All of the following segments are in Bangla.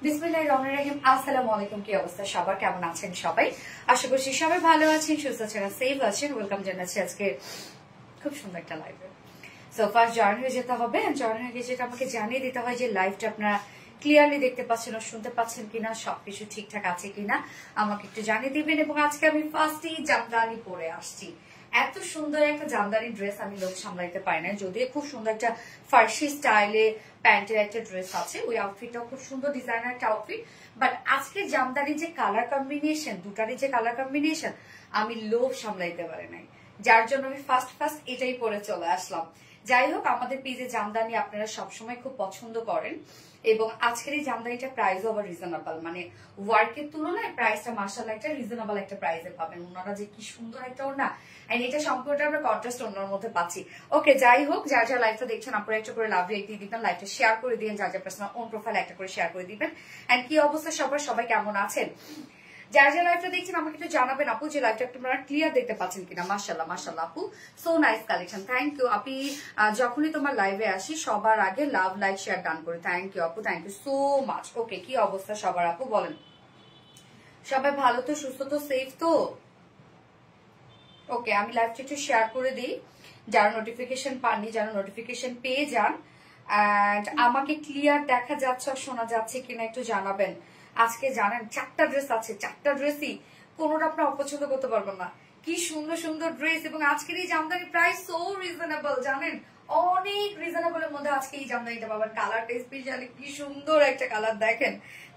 বিসমিল্লাহির রহমানির রহিম। আসসালামু আলাইকুম। কি অবস্থা সবার, কেমন আছেন সবাই? আশা করছি সবাই ভালো আছেন, সুস্থ আছেন, সেফ আছেন। ওয়েলকাম জানাচ্ছি আজকে খুব সুন্দর একটা লাইভে। সো ফার্স্ট জয়েন হয়ে যেতে হবে, জয়েন হয়ে গেছে আমাকে জানিয়ে দিতে হয় যে লাইভটা আপনারা ক্লিয়ারলি দেখতে পাচ্ছেন ও শুনতে পাচ্ছেন কিনা, সবকিছু ঠিকঠাক আছে কিনা আমাকে একটু জানিয়ে দিবেন। এবং আজকে আমি ফার্স্টেই জামদানি পরে আসছি। এত সুন্দর একটা জামদানি ড্রেস আমি লোক সামলাইতে পারি না, যদিও খুব সুন্দর একটা ফার্সি স্টাইলে প্যান্টের একটা ড্রেস আছে। ওই আউটফিটটাও খুব সুন্দর ডিজাইনার একটা আউটফিট, বাট আজকে জামদানির যে কালার কম্বিনেশন, দুটারই যে কালার কম্বিনেশন আমি লোভ সামলাইতে পারি নাই, যার জন্য আমি ফার্স্ট এটাই পরে চলে আসলাম। যাই হোক, আমাদের পেজে জামদানি আপনারা সবসময় খুব পছন্দ করেন এবং আজকের এই জামদানিটা প্রাইসও আবার রিজনেবল, মানে ওয়ার্কের তুলনায় প্রাইসটা মার্শাল্লাহ একটা রিজনেবল একটা প্রাইসে পাবেন। ওনারা যে কি সুন্দর একটা ওড়না, এন্ড এটা সম্পূর্ণটা আমরা কন্ট্রাস্ট ওড়নার মধ্যে পাচ্ছি। ওকে, যাই হোক, যার যা লাইভটা দেখছেন আপনারা একটা করে লাভ রেট দিয়ে দিবেন, লাইভটা শেয়ার করে দিন, যার যা পার্সোনাল ওন প্রোফাইল একটা করে শেয়ার করে দিবেন। এন্ড কি অবস্থা সবাই কেমন আছেন? যারা যা লাইভটা দেখছেন আমাকে একটু জানাবেন আপু যে লাইভটা আপনারা ক্লিয়ার দেখতে পাচ্ছেন কিনা। মাশাআল্লাহ আপু, so nice collection, thank you. আপনি যখনই তোমার লাইভে আসি সবার আগে লাভ লাইক শেয়ার ডান করি। থ্যাংক ইউ আপু, থ্যাংক ইউ সো মাচ। ওকে, কি অবস্থা সবার আপু বলেন? সবাই ভালো তো, সুস্থ তো, সেফ তো? ওকে, আমি লাইভটা একটু শেয়ার করে দিই, যারা নোটিফিকেশন পাননি যেন নোটিফিকেশন পেয়ে যান। এন্ড আমাকে ক্লিয়ার দেখা যাচ্ছে আর শোনা যাচ্ছে কিনা একটু জানাবেন। আজকে জানেন 4টা ড্রেস আছে, 4টা ড্রেসই কোনোটা আপনার অপছন্দ করতে পারবেন না। কি সুন্দর সুন্দর ড্রেস, এবং আজকের এই জামদানি প্রাইস সো রিজনেবল, জানেন অনেক রিজনেবলের মধ্যে আজকে এই জামদানিটা পাবেন। কালারটা স্পেশালি কি সুন্দর একটা কালার, দেখেন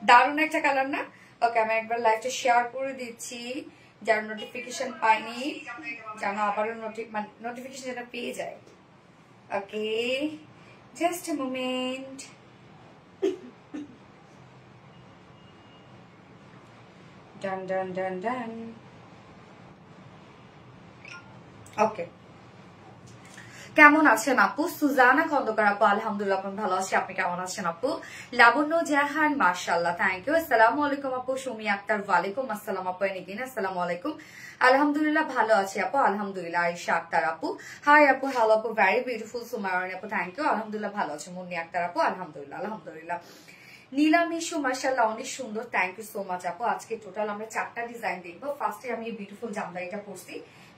দারুণ একটা কালার না? ওকে, আমি একবার লাইভটা শেয়ার করে দিচ্ছি, যার নোটিফিকেশন পাইনি যেন আবারও নোটিফিকেশন যেটা পেয়ে যায়। ওকে, জাস্ট আ মোমেন্ট। ডান ডান ডান ডান। ওকে, কেমন আছেন আপু? সুজানা খন্দকার আপু, আলহামদুলিল্লাহ আপনি ভালো আছি, আপনি কেমন আছেন আপু? লাবণ্য জাহান, মাশাআল্লাহ, থ্যাংক ইউ। আসসালামু আলাইকুম আপু। সুমি আক্তার, ওয়ালাইকুম আসসালাম আপু। নিকিন, আসসালামু আলাইকুম। আলহামদুলিল্লাহ ভালো আছি আপু, আলহামদুলিল্লাহ। আয়েশা আক্তার আপু, হাই আপু, হ্যালো আপু, ভেরি বিউটিফুল। সুমায়রণী আপু, থ্যাংক ইউ, আলহামদুলিল্লাহ ভালো আছে। মুন্নি আক্তার আপু, আলহামদুলিল্লাহ। নীলামিশু, মাশাআল্লাহ অনেক সুন্দর, থ্যাংক ইউ সো মাচ আপু। আজকে টোটাল আমরা 4টা ডিজাইন দেখবো। ফার্স্টে আমি এই বিউটিফুল জামদানিটা পরছি,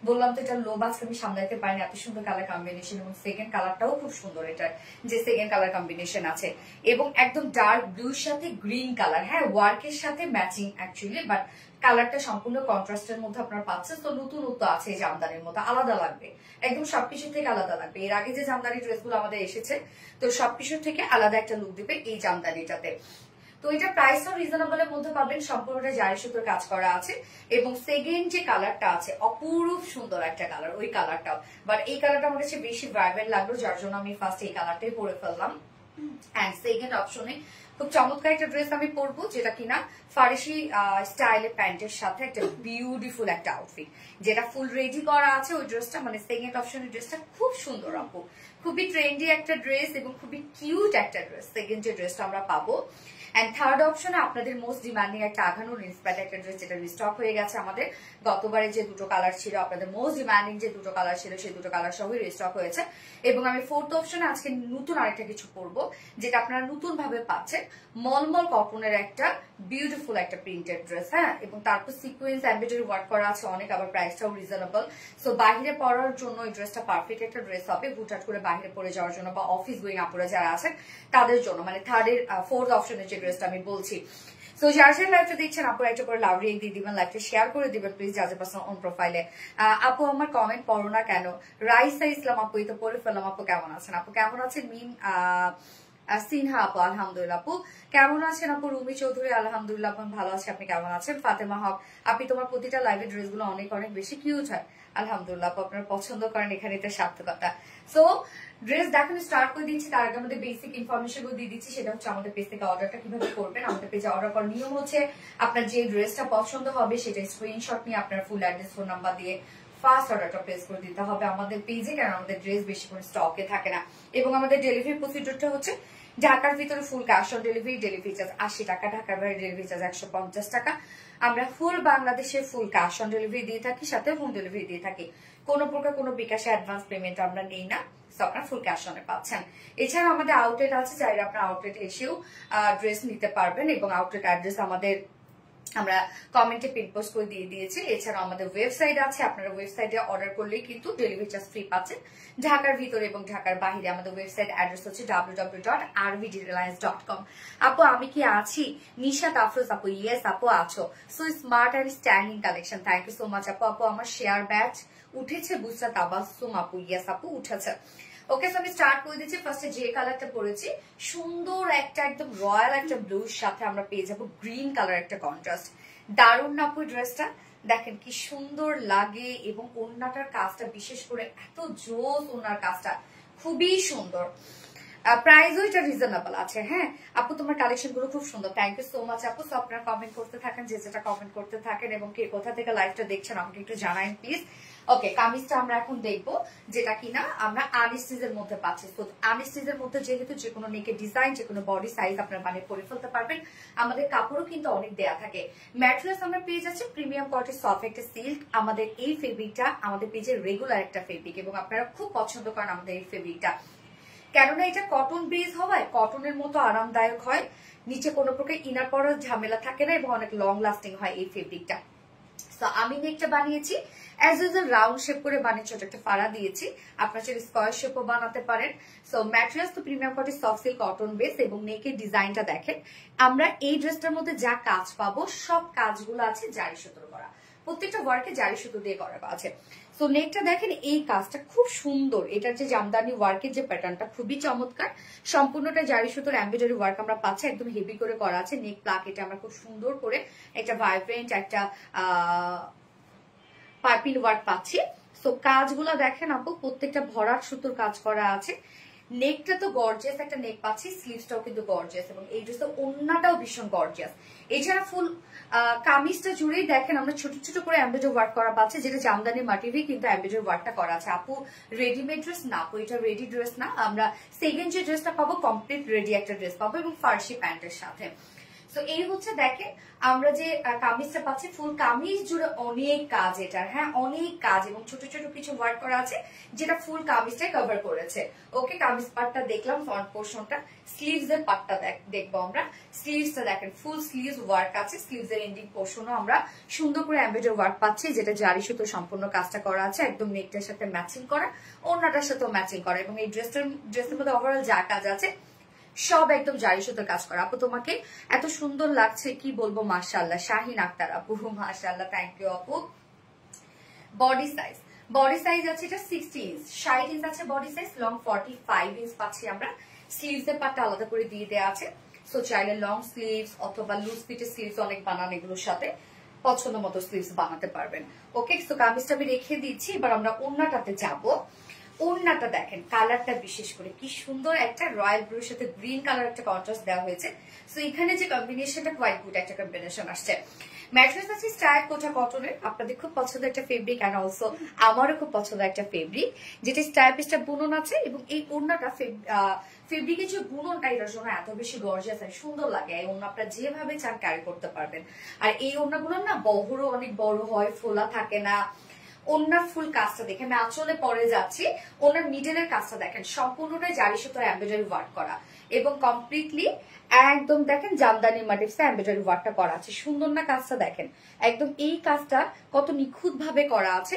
বললাম তো এটা লোভ আজকে আমি সামলাইতে পারিনি, এত সুন্দর কালার কম্বিনেশন, এবং সেকেন্ড কালারটাও খুব সুন্দর। এটার যে সেকেন্ড কালার কম্বিনেশন আছে এবং একদম ডার্ক ব্লুর সাথে গ্রিন কালার, হ্যাঁ ওয়ার্কের সাথে ম্যাচিং অ্যাকচুয়ালি, বাট কালারটা সম্পূর্ণ কন্ট্রাস্টের মধ্যে আপনারা পাচ্ছেন। তো নতুনত্ব আছে এই জামদানির মধ্যে, আলাদা লাগবে, একদম সবকিছু থেকে আলাদা লাগবে। এর আগে যে জামদানি ড্রেসগুলো আমাদের এসেছে, তো সবকিছু থেকে আলাদা একটা লুক দিবে এই জামদানিটাতে। তো এটা প্রাইসও রিজনেবলের মধ্যে পাবেন, সম্পূর্ণটা জারি সুতোর কাজ করা আছে। এবং সেকেন্ড যে কালারটা আছে অপরূপ সুন্দর একটা কালার, ওই কালারটাও, বাট এই কালারটা আমার কাছে বেশি ভাইব্রেন্ট লাগলো, যার জন্য আমি ফার্স্ট এই কালারটাই পরে ফেললাম। এন্ড সেকেন্ড অপশনে খুব চমৎকার একটা ড্রেস আমি পরবো, যেটা কিনা ফার্সি স্টাইলের প্যান্টের সাথে একটা বিউটিফুল একটা আউটফিট, যেটা ফুল রেডি করা আছে। ওই ড্রেসটা মানে সেকেন্ড অপশনের ড্রেসটা খুব সুন্দর আপু, খুবই ট্রেন্ডি একটা ড্রেস এবং খুবই কিউট একটা ড্রেস। সেকেন্ড যে ড্রেসটা আমরা পাবো। এন্ড থার্ড অপশনে আপনাদের মোস্ট ডিমান্ডিং একটা আঘানুর ইন্সপায়ার্ড একটা ড্রেস, যেটা রিস্টক হয়ে গেছে আমাদের। গতবারে যে দুটো কালার ছিল, আপনাদের মোস্ট ডিমান্ডিং যে দুটো কালার ছিল, সেই দুটো কালার সবই রিস্টক হয়েছে। এবং আমি ফোর্থ অপশনে আজকে নতুন আরেকটা কিছু পরবো, যেটা আপনারা নতুন ভাবে পাচ্ছেন। মলমল কটনের একটা বিউটিফুল একটা প্রিন্টেড ড্রেস, হ্যাঁ, এবং তারপর সিকোয়েন্স এমব্রয়ডারি ওয়ার্ক করা আছে অনেক, আবার প্রাইসটাও রিজনেবল। সো বাইরে পরার জন্য এই ড্রেসটা পারফেক্ট একটা ড্রেস হবে, হুটহাট করে বাইরে পরে যাওয়ার জন্য বা অফিস গোয়িং আপুরা যারা আছেন তাদের জন্য, মানে ফোর্থ অপশনের যে ড্রেসটা আমি বলছি। সো যারা যারা লাইভটা দেখছেন আপু একটা করে লাভ রিয়েক্ট দিয়ে দিবেন, লাইভটা শেয়ার করে দিবেন প্লিজ যাদের পার্সোনাল অন প্রোফাইলে। আপু আমার কমেন্ট পড়ো না কেন? রাইসা ইসলাম আপু, এই তো পড়ে ফেললাম। আপু কেমন আছেন? আপু কেমন আছেন? মিম সিনহা আপু আলহামদুলিল্লাহ। আপু কেমন আছেন? আপু রুমি চৌধুরী আলহামদুলিল্লাহ আপু ভালো আছে, আপনি কেমন আছেন? ফাতেমা হক আপনি, তোমার প্রতিটা লাইভের ড্রেসগুলো অনেক অনেক বেশি কিউট হয় আলহামদুলিল্লাহ আপু, আপনারা পছন্দ করেন, এখানে তো সার্থকতা। সো ড্রেস দেখানো স্টার্ট করে দিচ্ছি, তার আগে আমাদের বেসিক ইনফরমেশন গুলো দিয়ে দিচ্ছি, সেটা হচ্ছে আমাদের পেজ থেকে অর্ডারটা কিভাবে করবেন। আমাদের পেজে অর্ডার করার নিয়ম হচ্ছে আপনার যে ড্রেসটা পছন্দ হবে সেটা স্ক্রিনশট নিয়ে আপনার ফুল অ্যাড্রেস ফোন নাম্বার দিয়ে ফার্স্ট অর্ডারটা প্লেস করে দিতে হবে আমাদের পেজে, কারণ আমাদের ড্রেস বেশি করে স্টকে থাকে না। এবং আমাদের ডেলিভারি প্রসিডিউরটা হচ্ছে ঢাকার ভিতরে full cash on delivery, delivery charge 80 টাকা, ঢাকার বাইরে ডেলিভারি চার্জ 150 টাকা। আমরা ফুল বাংলাদেশে ফুল ক্যাশ অন ডেলিভারি দিয়ে থাকি, সাথে হোম ডেলিভারি দিয়ে থাকি। কোনো প্রকার কোনো বিকাশে অ্যাডভান্স পেমেন্ট আমরা নেই না, আপনারা ফুল ক্যাশ অনে পাচ্ছেন। এছাড়া আমাদের আউটলেট আছে, চাইলে আপনার আউটলেট এসেও ড্রেস নিতে পারবেন, এবং আউটলেট অ্যাড্রেস আমাদের আমরা কমেন্টে পিন পোস্ট করে দিয়ে দিয়েছি। এছাড়া আমাদের ওয়েবসাইট আছে, আপনারা ওয়েবসাইটে অর্ডার করলেই কিন্তু ডেলিভারি চার্জ ফ্রি পাচ্ছেন ঢাকার ভিতরে এবং ঢাকার বাইরে। আমাদের ওয়েবসাইট অ্যাড্রেস হচ্ছে www.rvdreliance.com। আপু আমি কি আছি? নিশাত আফরোজ আপু, ইয়েস আপু আছো। So smart and standing collection, thank you so much আপু। আপু আমার শেয়ার ব্যাচ উঠেছে, বুঝতে তাবাসসুম আপু, ইয়েস আপু উঠেছে। ওকে, সো আমি স্টার্ট করে দিচ্ছি। ফার্স্টে যে কালারটা পরেছি সুন্দর একটা একদম রয়্যাল একটা ব্লুর সাথে আমরা পেয়ে যাবো গ্রিন কালার একটা কন্ট্রাস্ট। দারুণ না আপু ড্রেসটা? দেখেন কি সুন্দর লাগে, এবং ওড়নাটার কাজটা বিশেষ করে এত জোস, ওড়নার কাজটা খুবই সুন্দর। প্রাইসও এটা রিজনেবল আছে। হ্যাঁ আপু তোমার কালেকশন গুলো খুব সুন্দর, থ্যাংক ইউ সো মাচ আপু। সো আপনারা কমেন্ট করতে থাকেন, যে যেটা কমেন্ট করতে থাকেন, এবং কে কোথা থেকে লাইভটা দেখছেন আমাকে একটু জানান প্লিজ। ওকে, কামিজটা আমরা এখন দেখবো, যেটা কিনা আমরা আনস্টিচের মধ্যে পাচ্ছি। তো আনস্টিচের মধ্যে যেহেতু যে কোনো নেকের ডিজাইন, যে কোনো বডি সাইজ আপনারা বানিয়ে পরে ফেলতে পারবেন। আমাদের কাপড়ও কিন্তু অনেক দেয়া থাকে। ম্যাটেরিয়ালস আমরা পেয়ে যাচ্ছি প্রিমিয়াম কোয়ালিটির সফট একটা সিল্ক। আমাদের এই ফেব্রিকটা আমাদের পেজের রেগুলার একটা ফেব্রিক, এবং আপনারা খুব পছন্দ করেন আমাদের এই ফেব্রিকটা, কেননা এটা কটন বেস হওয়ায় কটনের মতো আরামদায়ক হয়, নিচে কোনো প্রকার ইনার পরার ঝামেলা থাকে না, এবং অনেক লং লাস্টিং হয় এই ফেব্রিকটা। তো আমি নেকটা বানিয়েছি অ্যাজ ইউজুয়াল রাউন্ড শেপ করে বানিয়ে ছোট একটা ফাড়া দিয়েছি, আপনারা চাইলে স্কয়ার শেপও বানাতে পারেন। সো ম্যাটেরিয়ালস তো premium quality soft silk cotton base, এবং নেকের ডিজাইনটা দেখেন। আমরা এই ড্রেসটার মধ্যে যা কাজ পাবো সব কাজগুলো আছে জারি সুতোর করা, প্রত্যেকটা ওয়ার্কে জারি সুতো দিয়ে করা আছে। তো নেকটা দেখেন, এই কাজটা খুব সুন্দর, এটার যে জামদানি ওয়ার্কের যে প্যাটার্নটা খুবই চমৎকার, সম্পূর্ণটা জারি সুতোর এমব্রয়ডারি ওয়ার্ক আমরা পাচ্ছি, একদম হেভি করে করা আছে। নেক প্লাক এটা আমরা খুব সুন্দর করে একটা ভাইব্রেন্ট একটা পাইপিং ওয়ার্ক পাচ্ছি। সো কাজগুলো দেখেন আপু, প্রত্যেকটা ভরাট সুতোর কাজ করা আছে। নেকটা তো গর্জিয়াস একটা নেক পাচ্ছি, স্লিভসটাও কিন্তু গর্জিয়াস, এবং এই ড্রেসের ওড়নাটাও ভীষণ গর্জিয়াস। এছাড়া ফুল কামিজটা জুড়েই দেখেন আমরা ছোট ছোট করে এমব্রয়ডারি ওয়ার্ক করা পাচ্ছি, যেটা জামদানি মাটিভি কিন্তু এমব্রয়ডারি ওয়ার্কটা করা আছে। আপু রেডিমেড ড্রেস না আপু, এটা রেডি ড্রেস না, আমরা সেকেন্ড যে ড্রেসটা পাবো কমপ্লিট রেডি একটা ড্রেস পাবো, এবং ফার্সি প্যান্টের সাথে। তো এই হচ্ছে দেখেন আমরা যে কামিজটা পাচ্ছি, ফুল কামিজ জুড়ে অনেক কাজ এটার, হ্যাঁ অনেক কাজ, এবং ছোট ছোট কিছু ওয়ার্ক করা আছে যেটা ফুল কামিজটাই কভার করেছে। ওকে, কামিজ পার্টটা দেখলাম, ফ্রন্ট পোর্শনটা, স্লিভস এর পার্টটা দেখবো আমরা। স্লিভসটা দেখেন ফুল স্লিভস ওয়ার্ক আছে, স্লিভস এর এন্ডিং পোর্শনও আমরা সুন্দর করে এমব্রয়ডারি ওয়ার্ক পাচ্ছি, যেটা জারি সুতো সম্পূর্ণ কাজটা করা আছে, একদম নেকটার সাথে ম্যাচিং করা, ওড়নাটার সাথেও ম্যাচিং করা, এবং এই ড্রেসের মধ্যে ওভারঅল যা কাজ আছে সব একদম জারি সুতোর কাজ করা। আপু তোমাকে এত সুন্দর লাগছে কি বলবো, মাশাআল্লাহ। শাহিন আক্তার আপু, মাশাআল্লাহ, থ্যাংক ইউ আপু। বডি সাইজ আছে এটা 60 ইঞ্চ, 60 ইঞ্চ আছে বডি সাইজ, লং 45 ইঞ্চ পাচ্ছি আমরা। স্লিভস এর পার্টটা আলাদা করে দিয়ে দেওয়া আছে। সো চাইলে লং স্লিভস অথবা লুজ ফিটের স্লিভস অনেক বানান, এগুলোর সাথে পছন্দ মতো স্লিভস বানাতে পারবেন। ওকে, সো কামিজটা আমি রেখে দিচ্ছি, এবার আমরা ওড়নাটাতে যাবো। ওড়নাটা দেখেন, কালারটা বিশেষ করে কি সুন্দর, একটা রয়্যাল ব্লুর সাথে গ্রিন কালার একটা কন্ট্রাস্ট দেওয়া হয়েছে। সো এখানে যে কম্বিনেশনটা কোয়াইট গুড একটা কম্বিনেশন আসছে। ম্যাট্রেস আছে স্ট্রাইপ কোটা কটনের, আপনাদের খুব পছন্দ একটা ফেব্রিক, এন্ড অলসো আমারও খুব পছন্দ একটা ফেব্রিক, যেটা স্ট্রাইপটা বুনন আছে, এবং এই ওড়নাটা ফেব্রিকের যে বুননটা এটার জন্য এত বেশি গর্জিয়াস আর সুন্দর লাগে। এই ওড়না আপনারা যেভাবে চান ক্যারি করতে পারবেন। আর এই ওড়নাগুলো না বহরও অনেক বড় হয়, ফোলা থাকে না, ওনার ফুল কাজটা দেখেন, আমি আঁচলে পরে যাচ্ছি, ওনার মিডলের কাজটা দেখেন সম্পূর্ণটাই জারি সুতোর এমব্রয়ডারি ওয়ার্ক করা এবং কমপ্লিটলি একদম দেখেন জামদানি মোটিভসে এমব্রয়ডারি ওয়ার্কটা করা আছে। সুন্দর না কাজটা দেখেন, একদম এই কাজটা কত নিখুঁত ভাবে করা আছে।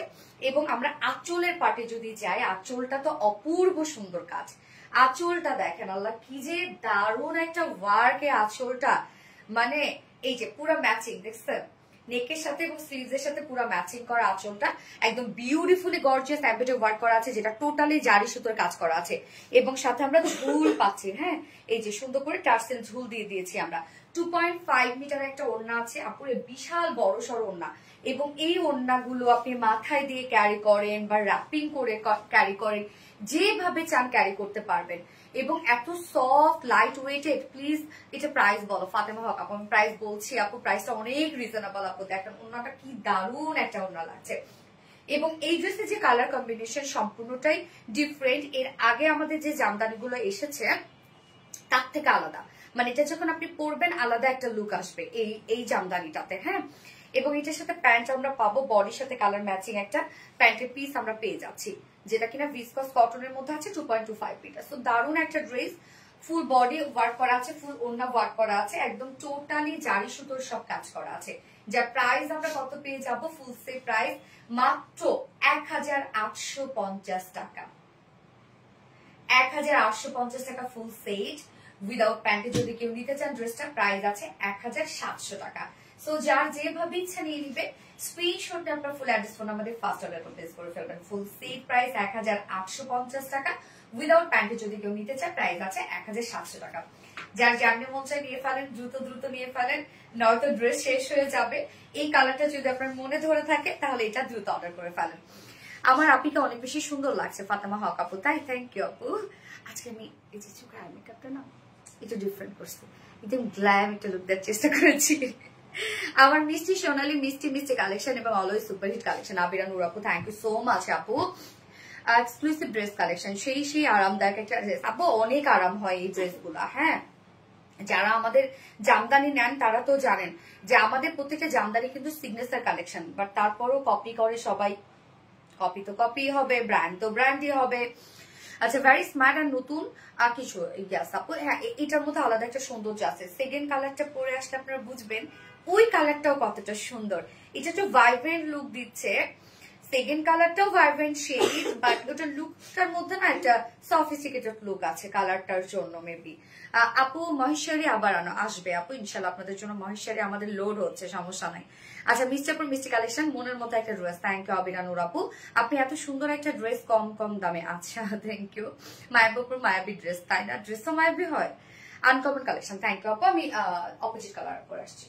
এবং আমরা আঁচলের পাটে যদি যাই, আঁচলটা তো অপূর্ব সুন্দর কাজ। আঁচলটা দেখেন আল্লাহ কি যে দারুণ একটা ওয়ার্ক এ আঁচলটা, মানে এই যে পুরো ম্যাচিং দেখছেন নেকের সাথে এবং স্লিভস এর সাথে পুরো ম্যাচিং করা আঁচলটা একদম বিউটিফুলি গর্জিয়াস এমব্রয়ডারি ওয়ার্ক করা আছে, যেটা টোটালি জারি সুতোর কাজ করা আছে। এবং সাথে আমরা ঝুল পাচ্ছি, হ্যাঁ এই যে সুন্দর করে টার্সেল ঝুল দিয়ে দিয়েছি আমরা। 2.5 মিটার একটা ওড়না আছে আপুরে, বিশাল বড় সড় ওড়না। এবং এই ওড়নাগুলো আপনি মাথায় দিয়ে ক্যারি করেন বা র্যাপিং করে ক্যারি করেন, যেভাবে চান ক্যারি করতে পারবেন। এবং এত সফট লাইট ওয়েটেড। প্লিজ এটা প্রাইস বলো ফাতেমা হক আপু, আমি প্রাইস বলছি আপু, প্রাইসটা অনেক রিজনেবল আপু। দেখেন ওড়নাটা কি দারুণ একটা ওড়না লাগছে। এবং এই ড্রেসের যে কালার কম্বিনেশন সম্পূর্ণটাই ডিফারেন্ট। এর আগে আমাদের যে জামদানিগুলো এসেছে তার থেকে আলাদা, মানে এটা যখন আপনি পরবেন আলাদা একটা লুক আসবে এই জামদানিটাতে, হ্যাঁ। এবং এটার সাথে প্যান্ট আমরা পাবো, বডির সাথে কালার ম্যাচিং একটা প্যান্টের পিস আমরা পেয়ে যাচ্ছি, যেটা কিনা ভিসকস কটনের মধ্যে আছে 2.25 মিটার। সো দারুণ একটা ড্রেস, ফুল বডি ওয়ার্ক করা আছে, ফুল ওড়না ওয়ার্ক করা আছে, একদম টোটালি জারি সুতোর সব কাজ করা আছে। যার প্রাইস আমরা কত পেয়ে যাব, ফুল সেট প্রাইস মাত্র 1850 টাকা। 1850 টাকা ফুল সেট উইদাউট প্যান্টে যদি কেউ নিতে চান ড্রেসটা প্রাইস আছে 1700 টাকা। সো যার যেভাবে ইচ্ছা নিয়ে নিবে, স্ক্রিনশট আপনার ফুল অ্যাড্রেস ফোন আমাদের ফার্স্ট অর্ডার প্লেস করে ফেলবেন। ফুল সেট প্রাইস 1850 টাকা, উইদাউট প্যান্টে যদি কেউ নিতে চায় প্রাইস আছে 1700 টাকা। যার জার্নি মন চাই নিয়ে ফেলেন, দ্রুত নিয়ে ফেলেন, নয়তো ড্রেস শেষ হয়ে যাবে। এই কালারটা যদি আপনার মনে ধরে থাকে তাহলে এটা দ্রুত অর্ডার করে ফেলেন। আমার আপিকে অনেক বেশি সুন্দর লাগছে ফাতেমা হক আপু, তাই থ্যাংক ইউ আপু। আজকে আমি এই যে চোখের আই মেকআপটা না একটু ডিফারেন্ট করছি, একদম গ্ল্যাম একটা লুক দেওয়ার চেষ্টা করেছি। আমার মিষ্টি সোনালি মিষ্টি কালেকশন এবং অলওয়েজ সুপারহিট কালেকশন। আবিরা নূর আপু থ্যাংক ইউ সো মাচ আপু। এক্সক্লুসিভ ড্রেস কালেকশন, সেই আরামদায়ক একটা ড্রেস আপু, অনেক আরাম হয় এই ড্রেস গুলা। হ্যাঁ যারা আমাদের জামদানি নেন তারা তো জানেন যে আমাদের প্রত্যেকটা জামদানি কিন্তু সিগনেচার কালেকশন, বাট তারপরও কপি করে সবাই। কপি তো কপি হবে, ব্র্যান্ড তো ব্র্যান্ডই হবে। আচ্ছা ভেরি স্মার্ট আর নতুন কিছু ইয়াস আপু। হ্যাঁ এটার মধ্যে আলাদা একটা সৌন্দর্য আছে। সেকেন্ড কালারটা পরে আসলে আপনারা বুঝবেন ওই কালারটাও কতটা সুন্দর। এটা তো ভাইব্রেন্ট লুক দিচ্ছে, সেকেন্ড কালারটাও ভাইব্রেন্ট শেড, বাট ওটার লুকটার মধ্যে না একটা সফিস্টিকেটেড লুক আছে কালারটার জন্য মেবি। আপু মহেশ্বরী আবার আসবে আপু ইনশাল্লাহ, আপনাদের জন্য মহেশ্বরী আমাদের লোড হচ্ছে, সমস্যা নাই। আচ্ছা মিষ্টিপুর মিষ্টি কালেকশন, মনের মতো একটা ড্রেস, থ্যাংক ইউ আবিরা নূর আপু, আপনি এত সুন্দর একটা ড্রেস কম দামে। আচ্ছা থ্যাংক ইউ। মায়াবুপুর মায়াবী ড্রেস, তাই না? ড্রেসও মায়াবী হয়, আনকমন কালেকশন, থ্যাংক ইউ আপু। আমি অপোজিট কালার করে আসছি।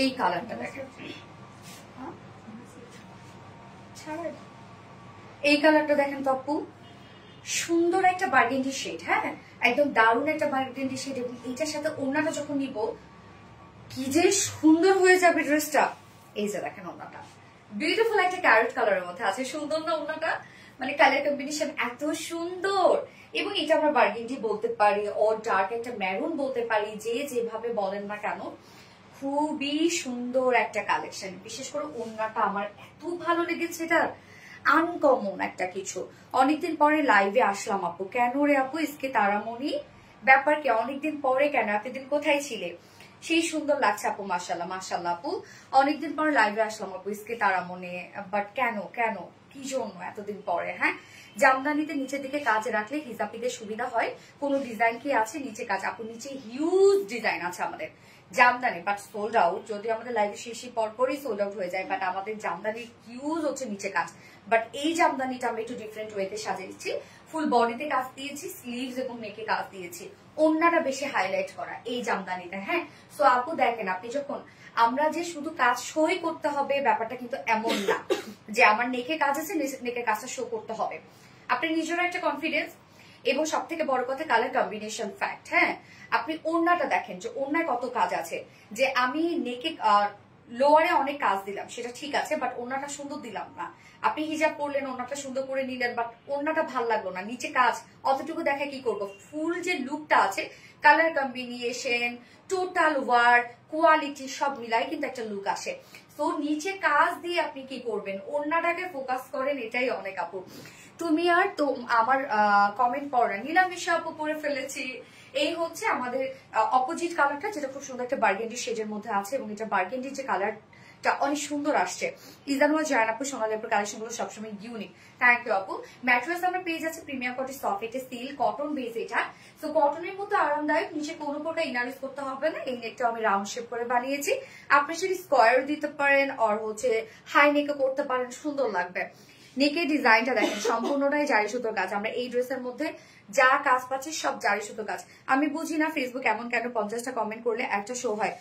এই কালারটা দেখেন, এই কালারটা দেখেন তো আপু, সুন্দর একটা বার্গেন্ডি শেড। হ্যাঁ একদম দারুণ একটা বার্গেন্ডি শেড। এবং এইটার সাথে ওড়নাটা যখন নিব কি যে সুন্দর হয়ে যাবে ড্রেসটা। এই যে দেখেন ওড়নাটা বিউটিফুল একটা ক্যারেট কালারের মধ্যে আছে, সুন্দর না ওড়নাটা? মানে কালার কম্বিনেশন এত সুন্দর। এবং এটা আমরা বার্গেন্ডি বলতে পারি, ও ডার্ক একটা মেরুন বলতে পারি, যে যেভাবে বলেন না কেন খুবই সুন্দর একটা কালেকশন। বিশেষ করে ওড়নাটা আমার এত ভালো লেগেছে এটা, আনকমন একটা কিছু। অনেকদিন পরে লাইভে আসলাম আপু। কেন রে আপু ইসকে তারামণি, ব্যাপার কি? অনেকদিন পরে কেন? এতদিন কোথায় ছিলে? সেই সুন্দর লাগছে আপু, মাশাল্লাহ মাশাল্লাহ আপু। অনেকদিন পরে লাইভে আসলাম আপু ইসকে তারামণি, বাট কেন কেন কি জন্য এতদিন পরে? হ্যাঁ, জামদানিতে নিচের দিকে কাজ রাখলে হিজাবিদের সুবিধা হয়। কোন ডিজাইন কি আছে নিচে কাজ? আপু নিচে হিউজ ডিজাইন আছে আমাদের জামদানি, বাট সোল্ড আউট। যদি আমাদের লাইভে শেষে পরপরই সোল্ড আউট হয়ে যায়, বাট আমাদের জামদানির হিউজ হচ্ছে নিচে কাজ। বাট এই জামদানিটা আমরা একটু ডিফারেন্ট ওয়েতে সাজিয়েছি। ফুল বডিতে কাজ দিয়েছি, স্লিভস এবং নেকে কাজ দিয়েছি, ওন্নাটা বেশি হাইলাইট করা এই জামদানিটা। হ্যাঁ, সো আপু দেখেন, আপনি যখন আমরা যে শুধু কাজ শোই করতে হবে ব্যাপারটা কিন্তু এমন না যে আমার নেকে কাজ আছে নেকের কাজটা শো করতে হবে। আপনি নিজেরও একটা কনফিডেন্স, এবং সব থেকে বড় কথা কালার কম্বিনেশন ফ্যাক্ট। হ্যাঁ, আপনি ওড়নাটা দেখেন যে ওড়নায় কত কাজ আছে। যে আমি নেকে লোয়ারে অনেক কাজ দিলাম সেটা ঠিক আছে, বাট ওড়নাটা সুন্দর দিলাম না। আপনি হিজাব পরলেন, ওড়নাটা সুন্দর করে নিলেন, বাট ওড়নাটা ভাল লাগলো না, নিচে কাজ অতটুকু দেখা কি করবো? ফুল যে লুকটা আছে, colour combination, total work, quality সব মিলাই কিন্তু একটা লুক আসে। তো নিচে কাজ দিয়ে আপনি কি করবেন? ওড়নাটাকে ফোকাস করেন, এটাই অনেক আপু। তুমি আর তো আমার কমেন্ট পড়া নীলামিশা আপু পরে ফেলেছি। এই হচ্ছে আমাদের অপোজিট কালারটা, যেটা খুব সুন্দর একটা বার্গেন্ডি শেডের মধ্যে আছে, এবং এটা বার্গেন্ডির যে কালারটা অনেক সুন্দর আসছে। ইজানুল জায়ান আপু, সোনালী আপুর কালেকশন গুলো সবসময় ইউনিক। থ্যাংক ইউ আপু। ম্যাট্রেস আমরা পেয়ে যাচ্ছি প্রিমিয়াম কোয়ালিটি সফট, এটা সিল কটন বেস এটা। তো কটনের মতো আরামদায়ক, নিচে কোনো প্রকার ইনার ইউজ করতে হবে না। এই নেকটা আমি রাউন্ড শেপ করে বানিয়েছি, আপনি সেটি স্কোয়ার দিতে পারেন আর হচ্ছে হাই নেকে করতে পারেন, সুন্দর লাগবে। নেকের ডিজাইনটা দেখেন, সম্পূর্ণটাই জারি সুতোর কাজ। আমরা এই ড্রেসের মধ্যে যা কাজ পাচ্ছি সব জারি সুতোর কাজ। আমি বুঝি না ফেসবুক এমন কেন 50টা কমেন্ট করলে একটা শো হয়,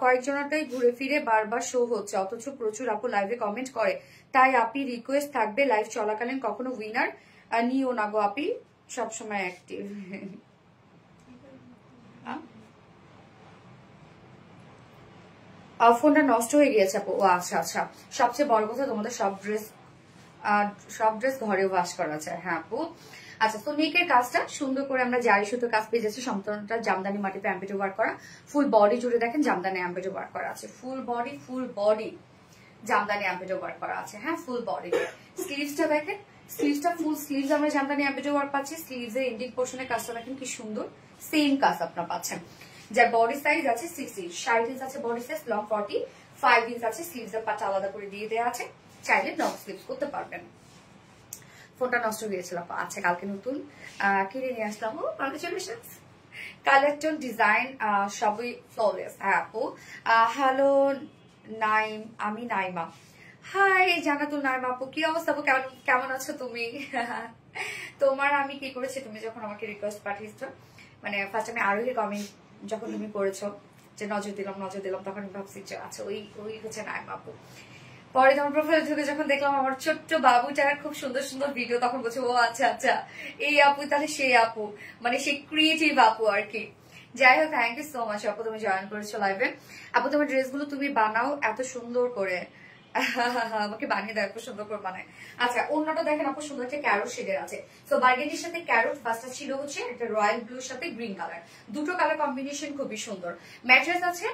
কয়েকজনটাই ঘুরে ফিরে বারবার শো হচ্ছে, অথচ প্রচুর আপু লাইভে কমেন্ট করে। তাই আপি রিকোয়েস্ট থাকবে লাইভ চলাকালীন কখনো উইনার নিও না গো আপি, সবসময় অ্যাক্টিভ। ফোনটা নষ্ট হয়ে গিয়েছে আপু। ও আচ্ছা আচ্ছা, সবচেয়ে বড় কথা তোমাদের সব ড্রেস ঘরে ওয়াশ করা যায়। হ্যাঁ আপু, আচ্ছা। তো নেকের কাজটা সুন্দর করে আমরা জারি সুতোর কাজ পেয়ে যাচ্ছি, সম্পূর্ণটা জামদানি মাটিতে এমব্রয়ডারি ওয়ার্ক করা। ফুল বডি জুড়ে দেখেন জামদানি এমব্রয়ডারি ওয়ার্ক করা আছে, full body Jamdani embroidery work করা আছে। হ্যাঁ, ফুল বডি। স্লিভসটা দেখেন, স্লিভসটা ফুল স্লিভস আমরা জামদানি এমব্রয়ডারি ওয়ার্ক পাচ্ছি। স্লিভস এর এন্ডিং পোর্শনের কাজটা দেখেন কি সুন্দর, সেম কাজ আপনারা পাচ্ছেন। যার বডি সাইজ আছে 60 ইঞ্চ আছে বডি সাইজ, লং 45 ইঞ্চ আছে। স্লিভস এর পাটা আলাদা করে দিয়ে দেওয়া আছে, চাইলে লং স্লিভস করতে পারবেন। ফোনটা নষ্ট হয়েছিল, আচ্ছা কালকে নতুন কিনে নিয়ে আসলাম। কংগ্রেচুলেশন। কালার টোন ডিজাইন সবই ফ্ললেস। হ্যাঁ আপু, হ্যালো নাইম, আমি নাইমা। হাই জানাতুল নাইমা আপু, কি অবস্থা আপু, কেমন আছো তুমি? তোমার আমি কি করেছি, তুমি যখন আমাকে রিকোয়েস্ট পাঠিয়েছো, মানে ফার্স্ট আমি আরোহী কমেন্ট যখন তুমি করেছো যে নজর দিলাম, তখন আমি ভাবছি যে আচ্ছা ওই হচ্ছে নাইমা আপু। পরে তোমার প্রোফাইল ঢুকে যখন দেখলাম আমার ছোট্ট বাবুটার খুব সুন্দর সুন্দর ভিডিও, তখন বলছি ও আচ্ছা আচ্ছা এই আপু তাহলে সেই আপু, মানে সেই ক্রিয়েটিভ আপু আর কি। যাই হোক, থ্যাংক ইউ সো মাচ আপু, তুমি জয়েন করেছো লাইভে। আপু তোমার ড্রেসগুলো তুমি বানাও এত সুন্দর করে, আমাকে বানিয়ে দেয়, খুব সুন্দর করে বানায়। আচ্ছা, অন্যটা দেখেন আপু, সুন্দর একটা ক্যারোট শেডের আছে। তো বার্গেন্ডির সাথে ক্যারোট, ফার্স্টটা ছিল হচ্ছে একটা রয়্যাল ব্লুর সাথে গ্রিন কালার, দুটো কালার কম্বিনেশন খুবই সুন্দর। ম্যাট্রেস আছে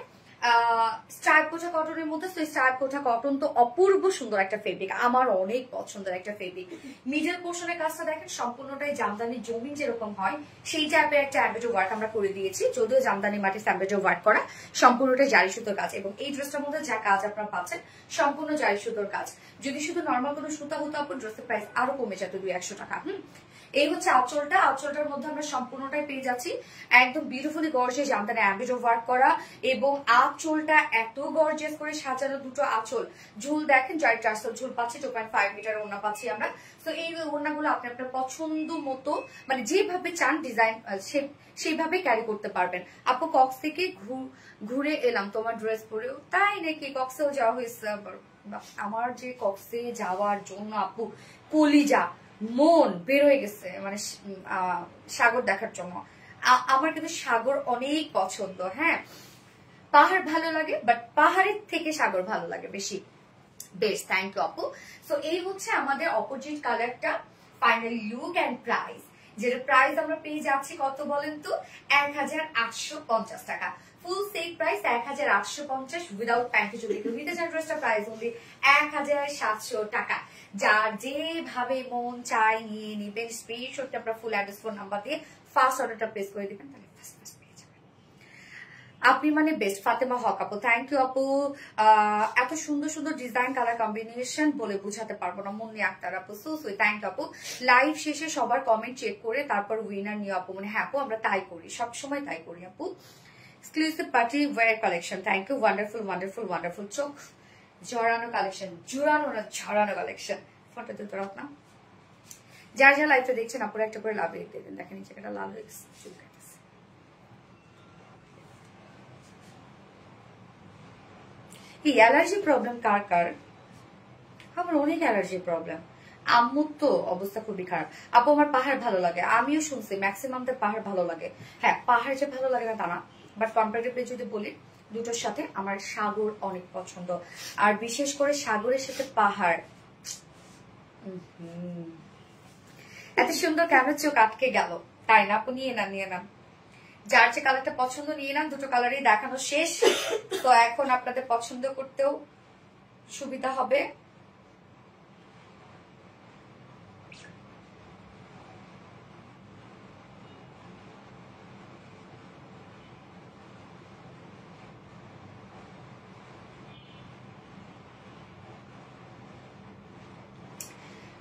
স্ট্রাইপ কোটা কটনের মধ্যে। তো স্ট্রাইপ কোটা কটন তো অপূর্ব সুন্দর একটা ফেব্রিক, আমার অনেক পছন্দের একটা ফেব্রিক। মিডল পোর্শনের কাজটা দেখেন, সম্পূর্ণটাই জামদানি জমিন যেরকম হয় সেই টাইপের একটা এমব্রয়ডারি ওয়ার্ক আমরা করে দিয়েছি, যদিও জামদানি মাটির এমব্রয়ডারি ওয়ার্ক করা, সম্পূর্ণটাই জারি সুতোর কাজ। এবং এই ড্রেসটার মধ্যে যা কাজ আপনারা পাচ্ছেন সম্পূর্ণ জারি সুতোর কাজ। যদি শুধু নর্মাল কোনো সুতা হতো আপু, ড্রেসের প্রাইস আরো কমে যেত 200 টাকা। এই হচ্ছে আঁচলটা, আঁচলটার মধ্যে আমরা সম্পূর্ণটাই পেয়ে যাচ্ছি একদম beautifully gorgeous Jamdani embroidery work করা, এবং আঁচলটা এত গর্জিয়াস করে সাজানো, দুটো আঁচল, ঝুল দেখেন জয়েন্ট টার্সেল ঝুল পাচ্ছি, 2.5 মিটার ওড়না পাচ্ছি আমরা। তো এই ওড়নাগুলো আপনি আপনার পছন্দ মতো, মানে যেভাবে চান ডিজাইন সেইভাবে ক্যারি করতে পারবেন। আপু কক্স থেকে ঘুরে এলাম তোমার ড্রেস পরেও, তাই নাকি? কক্সেও যাওয়া হয়েছে? আমার যে কক্সে যাওয়ার জন্য আপু কলিজা মন বের হয়ে গেছে, মানে সাগর দেখার জন্য। আমার কিন্তু সাগর অনেক পছন্দ। হ্যাঁ, পাহাড় ভালো লাগে, বাট পাহাড়ের থেকে সাগর ভালো লাগে বেশি। বেশ, থ্যাংক ইউ আপু। সো এই হচ্ছে আমাদের অপোজিট কালারটা, ফাইনালি লুক অ্যান্ড প্রাইস। যেটা প্রাইস আমরা পেয়ে যাচ্ছি কত বলেন তো, 1850 টাকা। Full set price 1850 without panty. যদি কেউ নিতে চান ড্রেসটা প্রাইস অনলি 1700 টাকা। যার যেভাবে মন চাই নিয়ে নিবেন, স্ক্রিনশটটা আপনার ফুল অ্যাড্রেস ফোন নাম্বার দিয়ে ফার্স্ট অর্ডারটা প্লেস করে দিবেন, তাহলে ফার্স্ট পেয়ে যাবেন। আপনি মানে বেস্ট ফাতেমা হক আপু, থ্যাংক ইউ আপু। এত সুন্দর সুন্দর ডিজাইন কালার কম্বিনেশন বলে বুঝাতে পারবো না। মুন্নি আক্তার আপু, সো সুই, থ্যাংক ইউ আপু। লাইভ শেষে সবার কমেন্ট চেক করে তারপর উইনার নিয়ে আপু, মানে হ্যাঁ আপু আমরা তাই করি, সবসময় তাই করি আপু। Exclusive party wear collection, thank you. Wonderful wonderful wonderful, চোখ জড়ানো কালেকশন, জোড়ানো না ঝরানো কালেকশন। ফটো দিতে রাখ না, যার যা লাইফে দেখছেন আপনারা একটা করে লাভ রেখে দেবেন। দেখেন এই জায়গাটা লাল হয়ে গেছে, এই অ্যালার্জি প্রবলেম কার কার? আমার অনেক অ্যালার্জি প্রবলেম। আম্মুর তো অবস্থা খুবই খারাপ। আপু আমার পাহাড় ভালো লাগে, আমিও শুনছি ম্যাক্সিমামদের পাহাড় ভালো লাগে। হ্যাঁ পাহাড় যে ভালো লাগে না তা না, বাট কম্পারেটিভলি যদি বলি দুটোর সাথে আমার সাগর অনেক পছন্দ, আর বিশেষ করে সাগরের সাথে পাহাড়। এত সুন্দর কেন চোখ আটকে গেল, তাই না আপু? নিয়ে না, নিয়ে না, যার যে কালারটা পছন্দ নিয়ে নেন। দুটো কালারই দেখানো শেষ, তো এখন আপনাদের পছন্দ করতেও সুবিধা হবে।